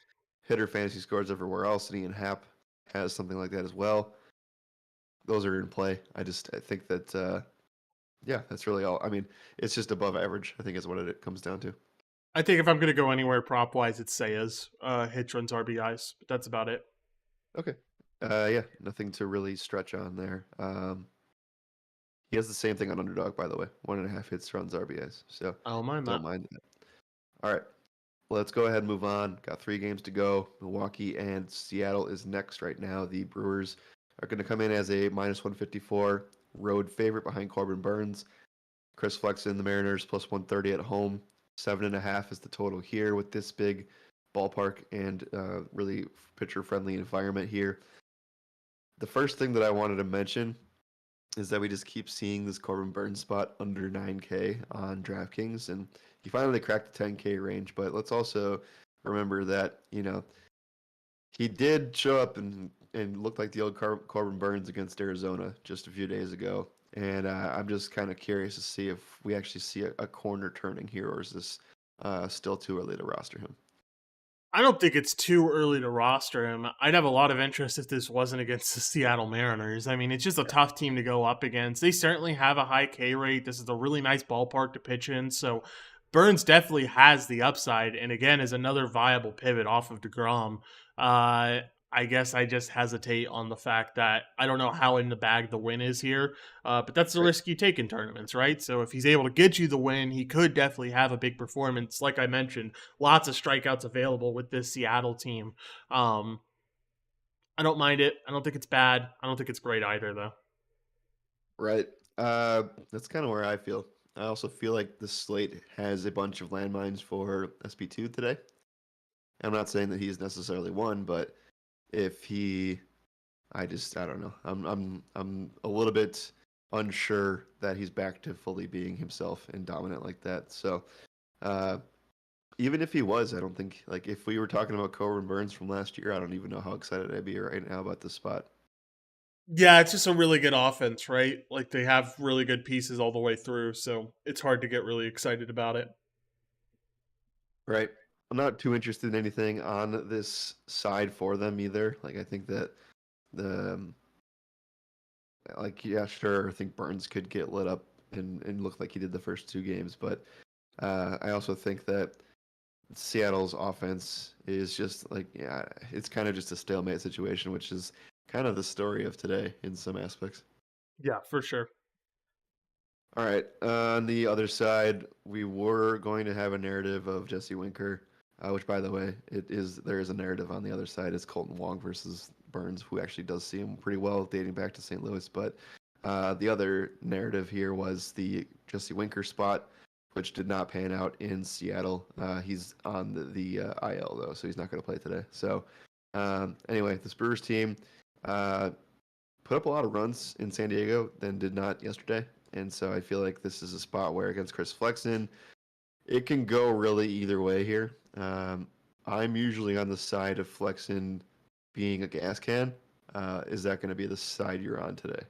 hitter fantasy scores everywhere else, and Ian Happ has something like that as well. Those are in play. I think that yeah, that's really all. I mean, it's just above average, I think is what it comes down to. I think if I'm going to go anywhere prop wise, it's Seiya's hits, runs, RBIs, but that's about it. Okay. Yeah, nothing to really stretch on there. He has the same thing on underdog, by the way. 1.5 hits, runs, RBIs. So I don't mind don't that. mind that. All right. Let's go ahead and move on. Got 3 games to go. Milwaukee and Seattle is next right now. The Brewers are going to come in as a -154 road favorite behind Corbin Burns. Chris Flexen, the Mariners, +130 at home. 7.5 is the total here with this big ballpark and really pitcher-friendly environment here. The first thing that I wanted to mention is that we just keep seeing this Corbin Burns spot under 9K on DraftKings, and he finally cracked the 10K range. But let's also remember that he did show up and look like the old Corbin Burns against Arizona just a few days ago. And I'm just kind of curious to see if we actually see a corner turning here, or is this still too early to roster him? I don't think it's too early to roster him. I'd have a lot of interest if this wasn't against the Seattle Mariners. I mean, it's just a tough team to go up against. They certainly have a high K rate. This is a really nice ballpark to pitch in. So Burns definitely has the upside. And again, is another viable pivot off of DeGrom. I guess I just hesitate on the fact that I don't know how in the bag the win is here, but that's the Right. risk you take in tournaments, right? So if he's able to get you the win, he could definitely have a big performance. Like I mentioned, lots of strikeouts available with this Seattle team. Um, I don't mind it. I don't think it's bad. I don't think it's great either, though. Right. That's kind of where I feel. I also feel like the slate has a bunch of landmines for SP2 today. I'm not saying that he's necessarily one, but if he, I don't know. I'm a little bit unsure that he's back to fully being himself and dominant like that. So, uh, even if he was, I don't think like if we were talking about Corbin Burns from last year, I don't even know how excited I'd be right now about this spot. Yeah, it's just a really good offense, right? Like they have really good pieces all the way through, so it's hard to get really excited about it. Right. I'm not too interested in anything on this side for them either. Like I think that the like yeah, sure, I think Burns could get lit up and look like he did the first two games, but I also think that Seattle's offense is just like yeah, it's kind of just a stalemate situation, which is kind of the story of today in some aspects. Yeah, for sure. All right. On the other side, we were going to have a narrative of Jesse Winker, which, by the way, there is a narrative on the other side. It's Colton Wong versus Burns, who actually does see him pretty well dating back to St. Louis. But the other narrative here was the Jesse Winker spot, which did not pan out in Seattle. He's on the IL though, so he's not going to play today. So anyway, the Spurs team. Put up a lot of runs in San Diego, then did not yesterday. And so I feel like this is a spot where against Chris Flexen, it can go really either way here. I'm usually on the side of Flexen being a gas can. Is that going to be the side you're on today?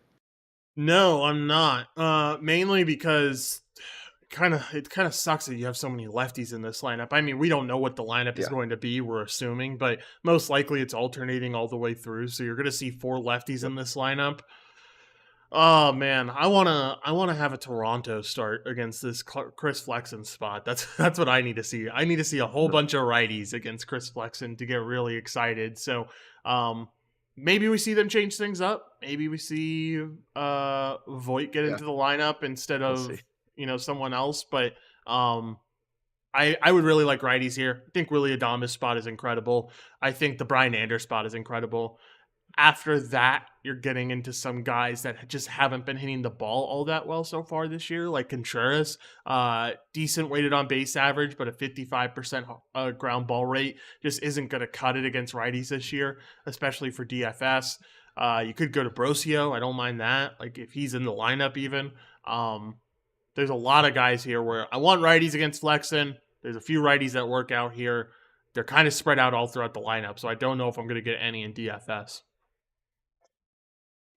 No, I'm not. Mainly because it kind of sucks that you have so many lefties in this lineup. I mean, we don't know what the lineup is Yeah. going to be, we're assuming, but most likely it's alternating all the way through. So you're going to see four lefties Yep. in this lineup. Oh man, I wanna have a Toronto start against this Chris Flexen spot. That's what I need to see. I need to see a whole bunch of righties against Chris Flexen to get really excited. So, um, maybe we see them change things up. Maybe we see Voit get Yeah. into the lineup instead We'll see. of someone else. But um, I would really like righties here. I think Willie Adames spot is incredible. I think the Brian Anders spot is incredible. After that, you're getting into some guys that just haven't been hitting the ball all that well so far this year, like Contreras. Decent weighted on base average, but a 55% ground ball rate just isn't going to cut it against righties this year, especially for DFS. You could go to Brosio. I don't mind that. Like if he's in the lineup, even. Um, there's a lot of guys here where I want righties against Flexen. There's a few righties that work out here. They're kind of spread out all throughout the lineup, so I don't know if I'm going to get any in DFS.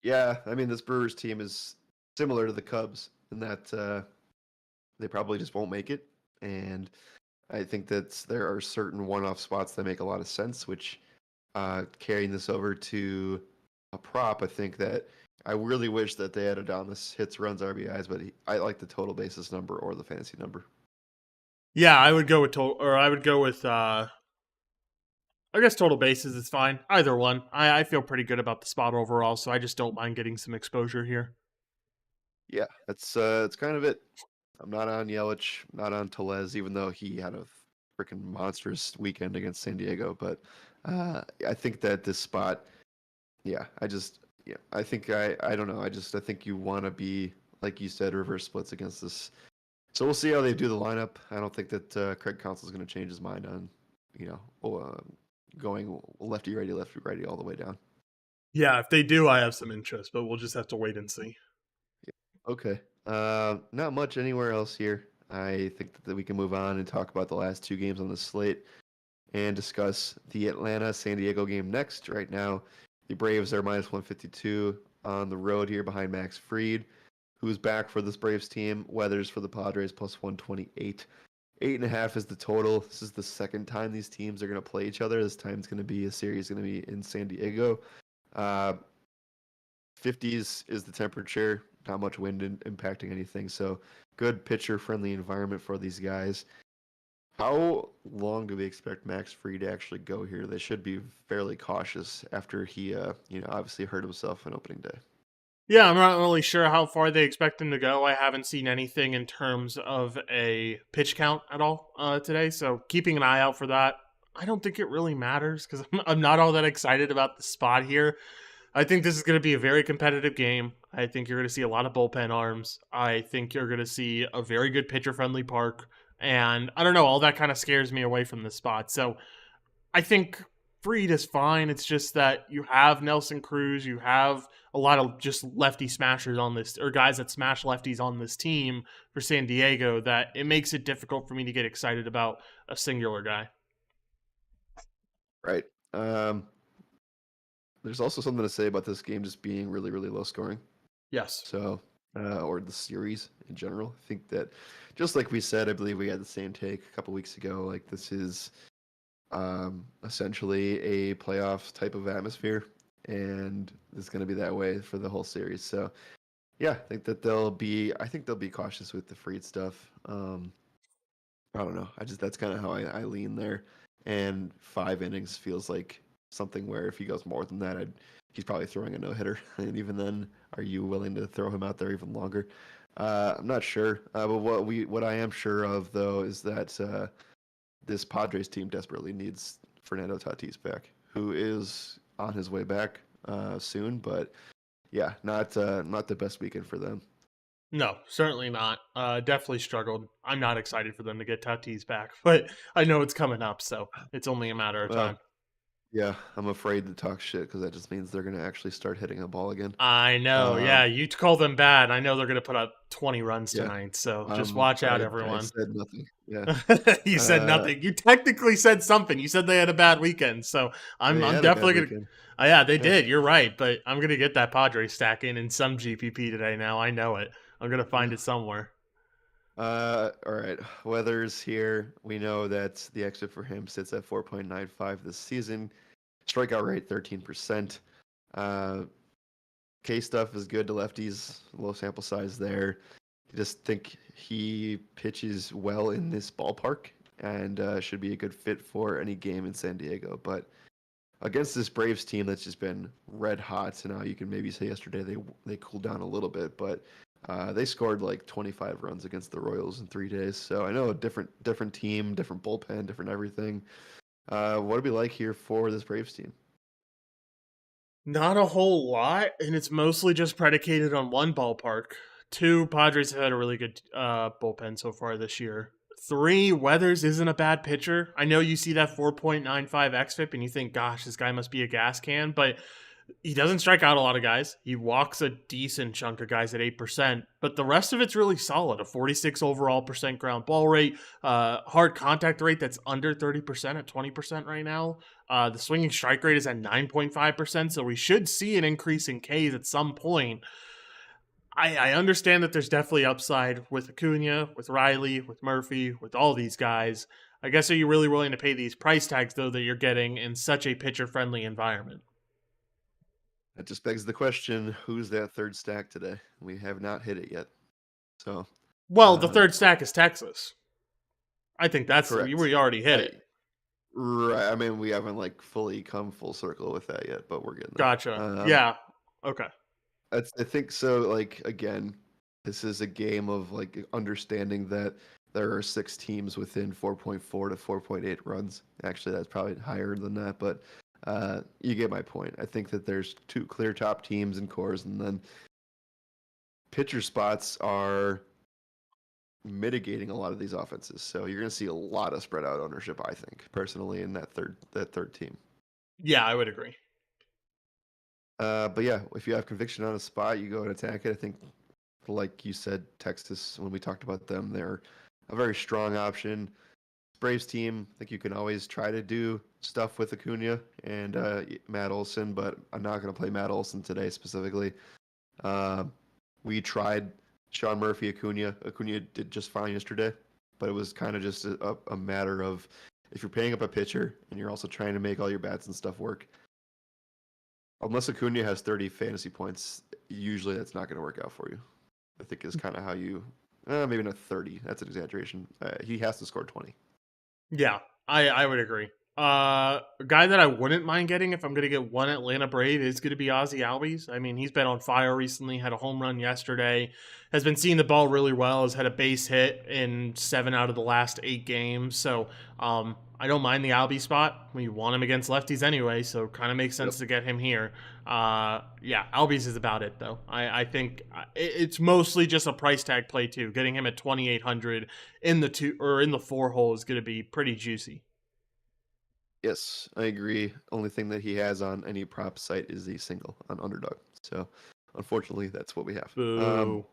Yeah. I mean, this Brewers team is similar to the Cubs in that they probably just won't make it. And I think that there are certain one-off spots that make a lot of sense, which carrying this over to a prop, I think that I really wish that they had Adamas hits, runs, RBIs, but I like the total basis number or the fantasy number. Yeah, I would go with I would go with I guess total bases is fine. Either one. I feel pretty good about the spot overall, so I just don't mind getting some exposure here. Yeah, that's kind of it. I'm not on Yelich, not on Telez, even though he had a freaking monstrous weekend against San Diego. But I think that this spot, yeah, I think I don't know. I think you want to be like you said, reverse splits against this. So we'll see how they do the lineup. I don't think that Craig Counsell is going to change his mind on, you know, going lefty righty all the way down. Yeah, if they do, I have some interest, but we'll just have to wait and see. Okay. Not much anywhere else here. I think that we can move on and talk about the last two games on the slate and discuss the Atlanta San Diego game next. Right now, the Braves are minus 152 on the road here behind Max Fried, who's back for this Braves team. Weathers for the Padres plus 128. 8.5 is the total. This is the second time these teams are going to play each other. This time it's going to be a series going to be in San Diego. Uh, 50s is the temperature, not much wind impacting anything. So good pitcher friendly environment for these guys. How long do we expect Max Free to actually go here? They should be fairly cautious after he, obviously hurt himself on opening day. Yeah, I'm not really sure how far they expect him to go. I haven't seen anything in terms of a pitch count at all today, so keeping an eye out for that. I don't think it really matters because I'm not all that excited about the spot here. I think this is going to be a very competitive game. I think you're going to see a lot of bullpen arms. I think you're going to see a very good pitcher friendly park. And I don't know, all that kind of scares me away from this spot. So I think Freed is fine. It's just that you have Nelson Cruz, you have a lot of just lefty smashers on this, or guys that smash lefties on this team for San Diego, that it makes it difficult for me to get excited about a singular guy. Right. There's also something to say about this game just being really, really low scoring. Yes. So, or the series in general. I think that, just like we said, I believe we had the same take a couple weeks ago. Like, this is essentially a playoff type of atmosphere, and it's going to be that way for the whole series. So, yeah, I think they'll be cautious with the Freed stuff. I don't know. That's kind of how I lean there. And 5 innings feels like something where if he goes more than that, he's probably throwing a no hitter. And even then, are you willing to throw him out there even longer? I'm not sure. But what I am sure of though is that this Padres team desperately needs Fernando Tatis back, who is on his way back soon. But yeah, not the best weekend for them. No, certainly not. Definitely struggled. I'm not excited for them to get Tatis back, but I know it's coming up, so it's only a matter of Well, time. yeah, I'm afraid to talk shit because that just means they're going to actually start hitting a ball again. I know. Yeah, Um, you call them bad. I know they're going to put up 20 runs yeah, tonight, so just watch out, I everyone. said nothing. Yeah, You said uh, nothing. You technically said something. You said they had a bad weekend, so they I'm had a bad definitely gonna. weekend. Yeah, they Yeah. did. You're right, but I'm gonna get that Padres stack in some GPP today. Now I know it. I'm gonna find it somewhere. All right. Weathers here. We know that the exit for him sits at 4.95 this season. Strikeout rate 13%. Uh, K stuff is good to lefties. Low sample size there. I just think he pitches well in this ballpark and should be a good fit for any game in San Diego. But against this Braves team that's just been red hot, so now you can maybe say yesterday they cooled down a little bit, but they scored like 25 runs against the Royals in 3 days. So I know a different team, different bullpen, different everything. What would it be like here for this Braves team? Not a whole lot, and it's mostly just predicated on one ballpark. Two, Padres have had a really good bullpen so far this year. Three, Weathers isn't a bad pitcher. I know you see that 4.95 xFIP and you think, gosh, this guy must be a gas can, but he doesn't strike out a lot of guys. He walks a decent chunk of guys at 8%, but the rest of it's really solid. A 46 overall percent ground ball rate, hard contact rate that's under 30% at 20% right now. The swinging strike rate is at 9.5%, so we should see an increase in Ks at some point. I understand that there's definitely upside with Acuna, with Riley, with Murphy, with all these guys. I guess are you really willing to pay these price tags, though, that you're getting in such a pitcher friendly environment? That just begs the question: who's that third stack today? We have not hit it yet. So, Well, the um, third stack is Texas. I think that's correct. we already hit I, it. right. I mean, we haven't like fully come full circle with that yet, but we're getting there. Gotcha. Yeah. Okay. I think so. Like again, this is a game of like understanding that there are 6 teams within 4.4 to 4.8 runs. Actually, that's probably higher than that, but you get my point. I think that there's 2 clear top teams in cores, and then pitcher spots are mitigating a lot of these offenses. So you're going to see a lot of spread out ownership. I think personally in that third team. Yeah, I would agree. But yeah, if you have conviction on a spot, you go and attack it. I think, like you said, Texas, when we talked about them, they're a very strong option. Braves team, I think you can always try to do stuff with Acuna and Matt Olson, but I'm not going to play Matt Olson today specifically. Uh, we tried Sean Murphy, Acuna. Acuna did just fine yesterday, but it was kind of just a matter of if you're paying up a pitcher and you're also trying to make all your bats and stuff work, unless Acuna has 30 fantasy points, usually that's not going to work out for you. I think is kind of how you, maybe not 30. That's an exaggeration. He has to score 20. Yeah, I would agree. A guy that I wouldn't mind getting if I'm going to get one Atlanta Brave is going to be Ozzy Albies. I mean, he's been on fire recently, had a home run yesterday, has been seeing the ball really well, has had a base hit in 7 out of the last 8 games. So I don't mind the Albie spot. We want him against lefties anyway, so kind of makes Yep. sense to get him here. Yeah, Albies is about it though. I think it's mostly just a price tag play too. Getting him at 2,800 in the two or in the four hole is going to be pretty juicy. Yes, I agree. Only thing that he has on any prop site is the single on underdog. So unfortunately, that's what we have. Boo.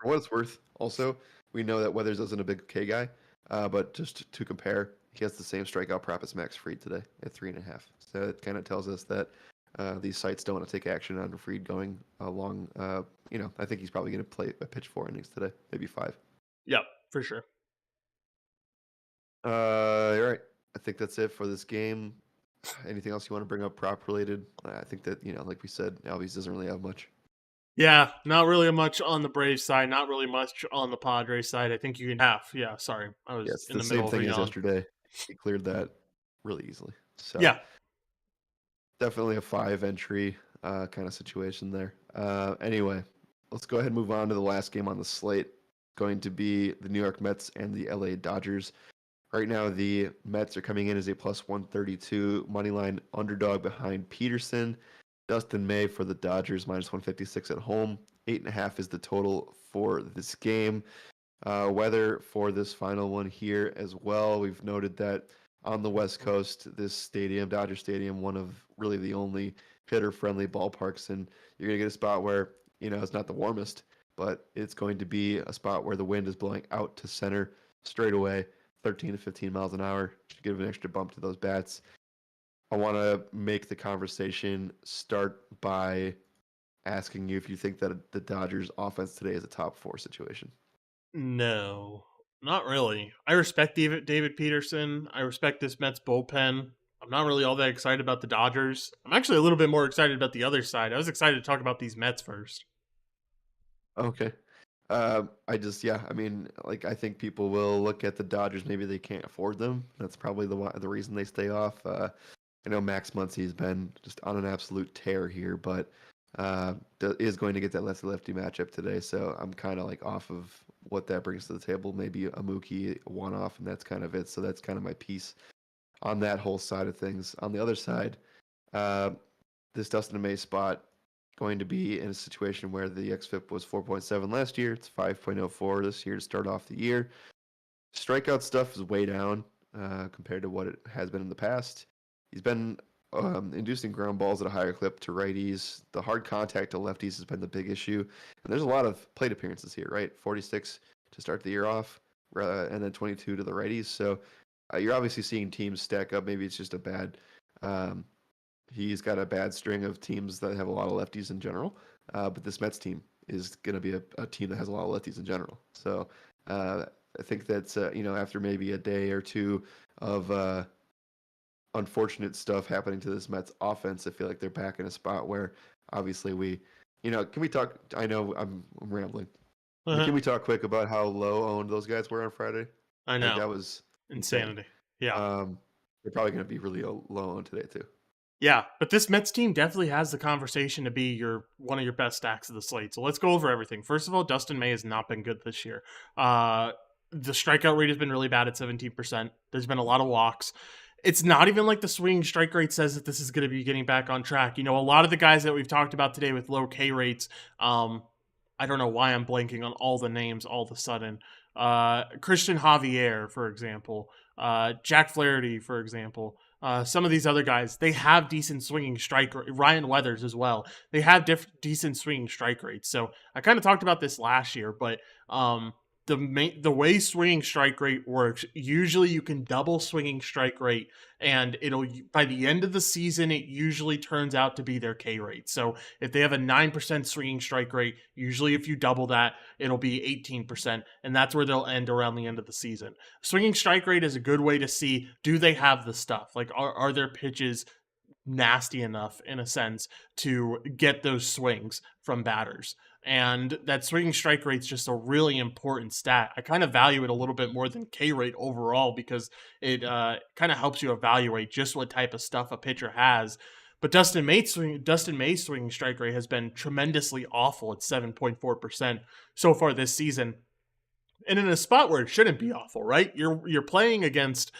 For what it's worth, also, we know that Weathers isn't a big K guy, but just to compare, he has the same strikeout prop as Max Fried today at 3.5. So it kind of tells us that these sites don't want to take action on Fried going along. I think he's probably going to play a pitch 4 innings today, maybe 5. Yep, for sure. All right. I think that's it for this game. Anything else you want to bring up prop related? I think that, like we said, Albies doesn't really have much. Yeah, not really much on the Braves side, not really much on the Padres side. I think you can have. Yeah, sorry. I Yeah, was it's in the the same middle of a thing as yawn. yesterday. He cleared that really easily. So Yeah. definitely a 5 entry kind of situation there. Anyway, let's go ahead and move on to the last game on the slate. Going to be the New York Mets and the LA Dodgers. Right now, the Mets are coming in as a plus 132 money line underdog behind Peterson. Dustin May for the Dodgers minus 156 at home. 8.5 is the total for this game. Weather for this final one here as well. We've noted that on the West Coast, this stadium, Dodger Stadium, one of really the only hitter-friendly ballparks, and you're gonna get a spot where it's not the warmest, but it's going to be a spot where the wind is blowing out to center straight away, 13 to 15 miles an hour. Should give an extra bump to those bats. I want to make the conversation start by asking you if you think that the Dodgers offense today is a top 4 situation. No, not really. I respect David Peterson. I respect this Mets bullpen. I'm not really all that excited about the Dodgers. I'm actually a little bit more excited about the other side. I was excited to talk about these Mets first. Okay. Yeah, I mean, like, I think people will look at the Dodgers. Maybe they can't afford them. That's probably the reason they stay off. I know Max Muncy's been just on an absolute tear here, but is going to get that lefty-lefty matchup today. So I'm kind of like off of what that brings to the table. Maybe a Mookie one-off, and that's kind of it. So that's kind of my piece on that whole side of things. On the other side, uh, this Dustin May spot going to be in a situation where the xFIP was 4.7 last year. It's 5.04 this year to start off the year. Strikeout stuff is way down compared to what it has been in the past. He's been inducing ground balls at a higher clip to righties. The hard contact to lefties has been the big issue. And there's a lot of plate appearances here, right? 46 to start the year off, and then 22 to the righties. So you're obviously seeing teams stack up. Maybe it's just a bad he's got a bad string of teams that have a lot of lefties in general. But this Mets team is going to be a team that has a lot of lefties in general. So I think that's, after maybe a day or two of unfortunate stuff happening to this Mets offense, I feel like they're back in a spot where obviously can we talk? I know I'm rambling. But can we talk quick about how low owned those guys were on Friday? I Like know. that was insane. Insanity. Yeah. They're probably going to be really low owned today too. Yeah, but this Mets team definitely has the conversation to be one of your best stacks of the slate. So let's go over everything. First of all, Dustin May has not been good this year. The strikeout rate has been really bad at 17%. There's been a lot of walks. It's not even like the swinging strike rate says that this is going to be getting back on track. A lot of the guys that we've talked about today with low K rates, I don't know why I'm blanking on all the names all of a sudden. Christian Javier, for example, Jack Flaherty, for example. Some of these other guys, they have decent swinging strike rate. Ryan Weathers as well. They have decent swinging strike rates. So I kind of talked about this last year, but the way swinging strike rate works, usually you can double swinging strike rate, and it'll by the end of the season, it usually turns out to be their K rate. So if they have a 9% swinging strike rate, usually if you double that, it'll be 18%, and that's where they'll end around the end of the season. Swinging strike rate is a good way to see, do they have the stuff? Like, are their pitches nasty enough in a sense to get those swings from batters. And that swinging strike rate is just a really important stat. I kind of value it a little bit more than K rate overall because it kind of helps you evaluate just what type of stuff a pitcher has. But Dustin May's swinging strike rate has been tremendously awful at 7.4% so far this season, and in a spot where it shouldn't be awful, right? You're playing against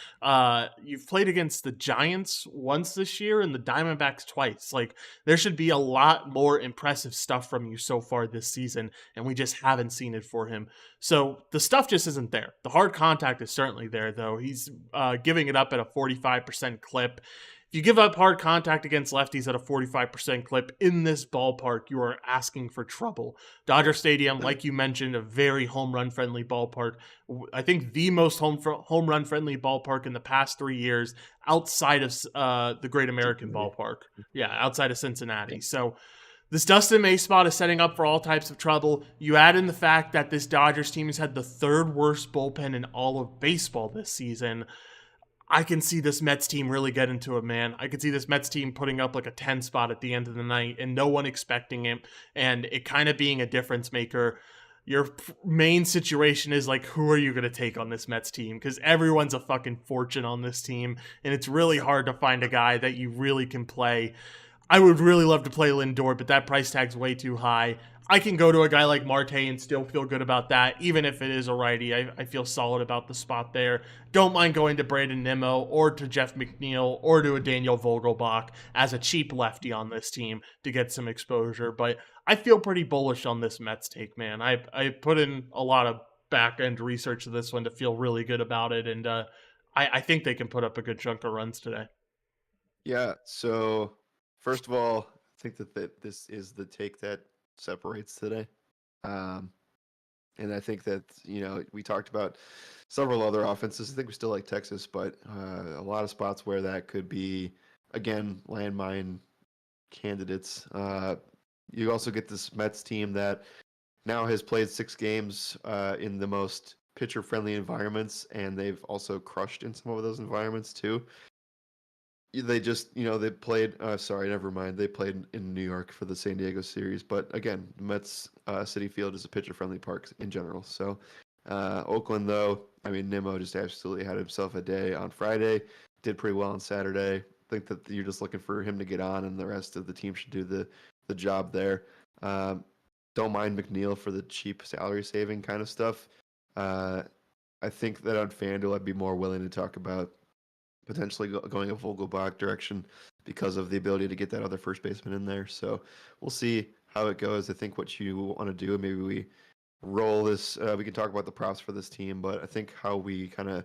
you've played against the Giants once this year and the Diamondbacks twice. Like, there should be a lot more impressive stuff from you so far this season, and we just haven't seen it for him. So the stuff just isn't there. The hard contact is certainly there, though. He's giving it up at a 45% clip. If you give up hard contact against lefties at a 45% clip in this ballpark, you are asking for trouble. Dodger Stadium, like you mentioned, a very home run friendly ballpark. I think the most home run friendly ballpark in the past 3 years outside of the Great American Ballpark. Yeah, outside of Cincinnati. So this Dustin May spot is setting up for all types of trouble. You add in the fact that this Dodgers team has had the third worst bullpen in all of baseball this season. I can see this Mets team really get into it, man. I could see this Mets team putting up like a 10 spot at the end of the night and no one expecting it, and it kind of being a difference maker. Your main situation is like, who are you going to take on this Mets team? Because everyone's a fucking fortune on this team, and it's really hard to find a guy that you really can play. I would really love to play Lindor, but that price tag's way too high. I can go to a guy like Marte and still feel good about that, even if it is a righty. I feel solid about the spot there. Don't mind going to Brandon Nimmo or to Jeff McNeil or to a Daniel Vogelbach as a cheap lefty on this team to get some exposure. But I feel pretty bullish on this Mets take, man. I put in a lot of back-end research to this one to feel really good about it, and I think they can put up a good chunk of runs today. Yeah. So first of all, I think that this is the take that separates today. And I think that, we talked about several other offenses. I think we still like Texas, but a lot of spots where that could be, again, landmine candidates. You also get this Mets team that now has played 6 games in the most pitcher-friendly environments, and they've also crushed in some of those environments too. They just, they played, sorry, never mind. They played in New York for the San Diego series. But again, Mets City Field is a pitcher-friendly park in general. So Oakland, though, I mean, Nimmo just absolutely had himself a day on Friday. Did pretty well on Saturday. I think that you're just looking for him to get on, and the rest of the team should do the job there. Don't mind McNeil for the cheap salary saving kind of stuff. I think that on FanDuel, I'd be more willing to talk about potentially going a Vogelbach direction because of the ability to get that other first baseman in there. So we'll see how it goes. I think what you want to do, maybe we roll this. We can talk about the props for this team, but I think how we kind of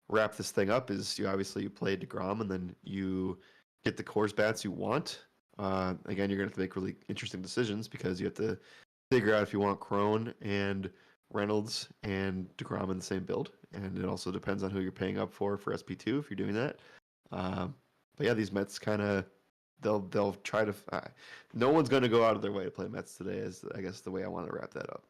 wrap this thing up is you play DeGrom and then you get the Coors bats you want. Again, you're going to have to make really interesting decisions because you have to figure out if you want Crone and Reynolds and DeGrom in the same build, and it also depends on who you're paying up for SP2 if you're doing that. But yeah, these Mets kind of they'll try to. No one's going to go out of their way to play Mets today. Is I guess the way I want to wrap that up.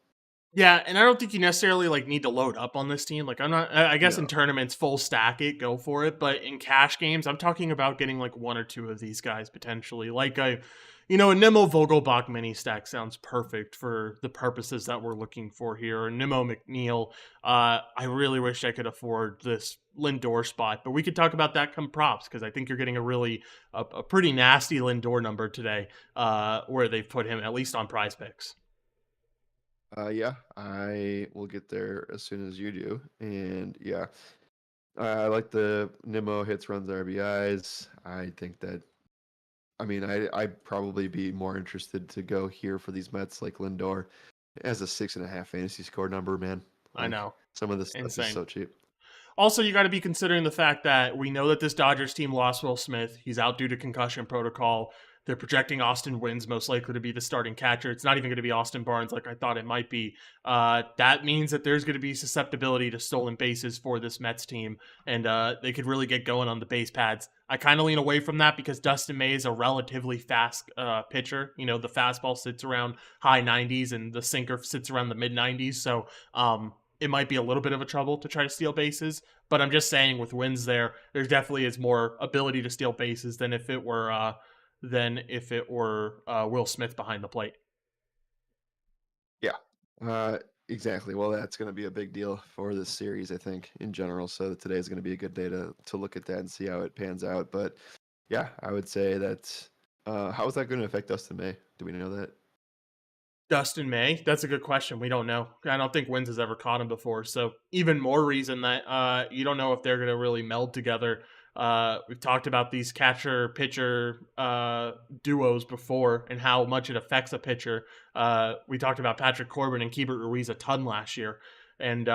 Yeah, and I don't think you necessarily need to load up on this team. Like, I'm not. I guess in tournaments, full stack it, go for it. But in cash games, I'm talking about getting like 1 or 2 of these guys potentially. Like a Nimmo Vogelbach mini stack sounds perfect for the purposes that we're looking for here. Or Nimmo McNeil. I really wish I could afford this Lindor spot, but we could talk about that come props because I think you're getting a pretty nasty Lindor number today, where they've put him at least on Prize Picks. Yeah, I will get there as soon as you do. And yeah, I like the Nimmo hits, runs, RBIs. I think that, I'd probably be more interested to go here for these Mets like Lindor as a 6.5 fantasy score number, man. I know. Some of this stuff is so cheap. Also, you got to be considering the fact that we know that this Dodgers team lost Will Smith. He's out due to concussion protocol. They're projecting Austin Wynns most likely to be the starting catcher. It's not even going to be Austin Barnes like I thought it might be. That means that there's going to be susceptibility to stolen bases for this Mets team, and they could really get going on the base pads. I kind of lean away from that because Dustin May is a relatively fast pitcher. The fastball sits around high 90s and the sinker sits around the mid 90s. So it might be a little bit of a trouble to try to steal bases. But I'm just saying, with wins there definitely is more ability to steal bases than if it were Will Smith behind the plate. Yeah, exactly. Well, that's going to be a big deal for this series, I think, in general. So today is going to be a good day to look at that and see how it pans out. But yeah, I would say that. How is that going to affect Dustin May? Do we know that? Dustin May? That's a good question. We don't know. I don't think Wins has ever caught him before. So even more reason that you don't know if they're going to really meld together. We've talked about these catcher pitcher duos before and how much it affects a pitcher. We talked about Patrick Corbin and Keibert Ruiz a ton last year, and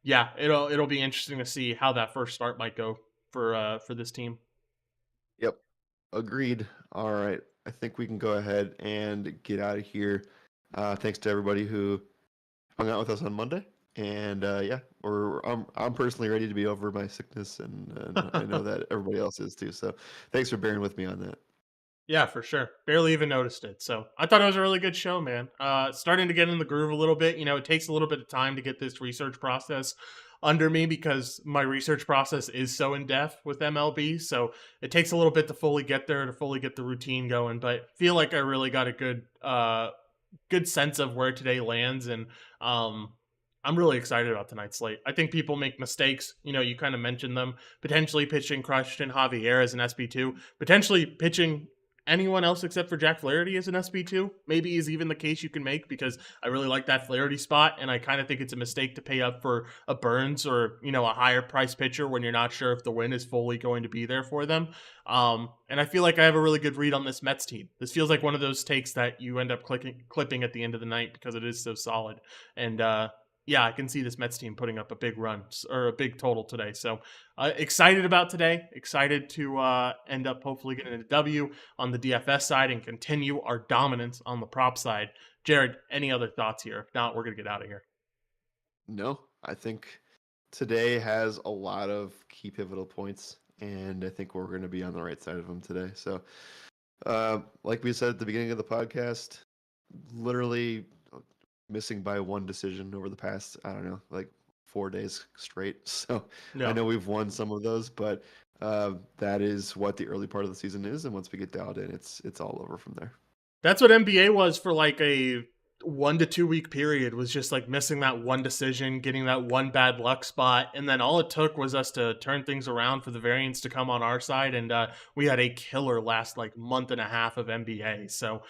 yeah, it'll be interesting to see how that first start might go for this team. Yep. Agreed. All right. I think we can go ahead and get out of here. Thanks to everybody who hung out with us on Monday. And yeah, I'm personally ready to be over my sickness, and I know that everybody else is too. So thanks for bearing with me on that. Yeah, for sure. Barely even noticed it. So I thought it was a really good show, man. Starting to get in the groove a little bit. It takes a little bit of time to get this research process under me because my research process is so in depth with MLB. So it takes a little bit to fully get there, to fully get the routine going. But feel like I really got a good sense of where today lands, and I'm really excited about tonight's slate. I think people make mistakes. You kind of mentioned them. Potentially pitching Christian Javier as an SP2, potentially pitching anyone else except for Jack Flaherty as an SP2, maybe is even the case you can make, because I really like that Flaherty spot, and I kind of think it's a mistake to pay up for a Burns or, a higher price pitcher when you're not sure if the win is fully going to be there for them. And I feel like I have a really good read on this Mets team. This feels like one of those takes that you end up clipping at the end of the night because it is so solid. And yeah, I can see this Mets team putting up a big run or a big total today. So excited about today. Excited to end up hopefully getting a W on the DFS side and continue our dominance on the prop side. Jared, any other thoughts here? If not, we're going to get out of here. No, I think today has a lot of key pivotal points, and I think we're going to be on the right side of them today. So, like we said at the beginning of the podcast, literally missing by one decision over the past, I don't know, like 4 days straight. So I know we've won some of those, but that is what the early part of the season is. And once we get dialed in, it's all over from there. That's what NBA was for like a 1 to 2 week period, was just like missing that one decision, getting that one bad luck spot. And then all it took was us to turn things around for the variance to come on our side. And we had a killer last like month and a half of NBA. So,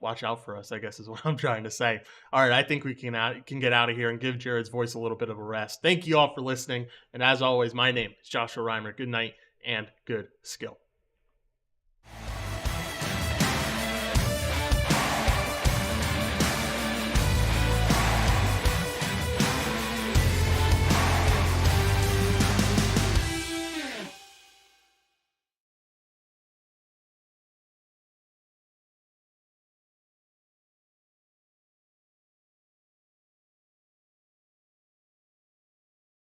watch out for us, I guess is what I'm trying to say. All right. I think we can get out of here and give Jared's voice a little bit of a rest. Thank you all for listening. And as always, my name is Joshua Riemer. Good night and good skill.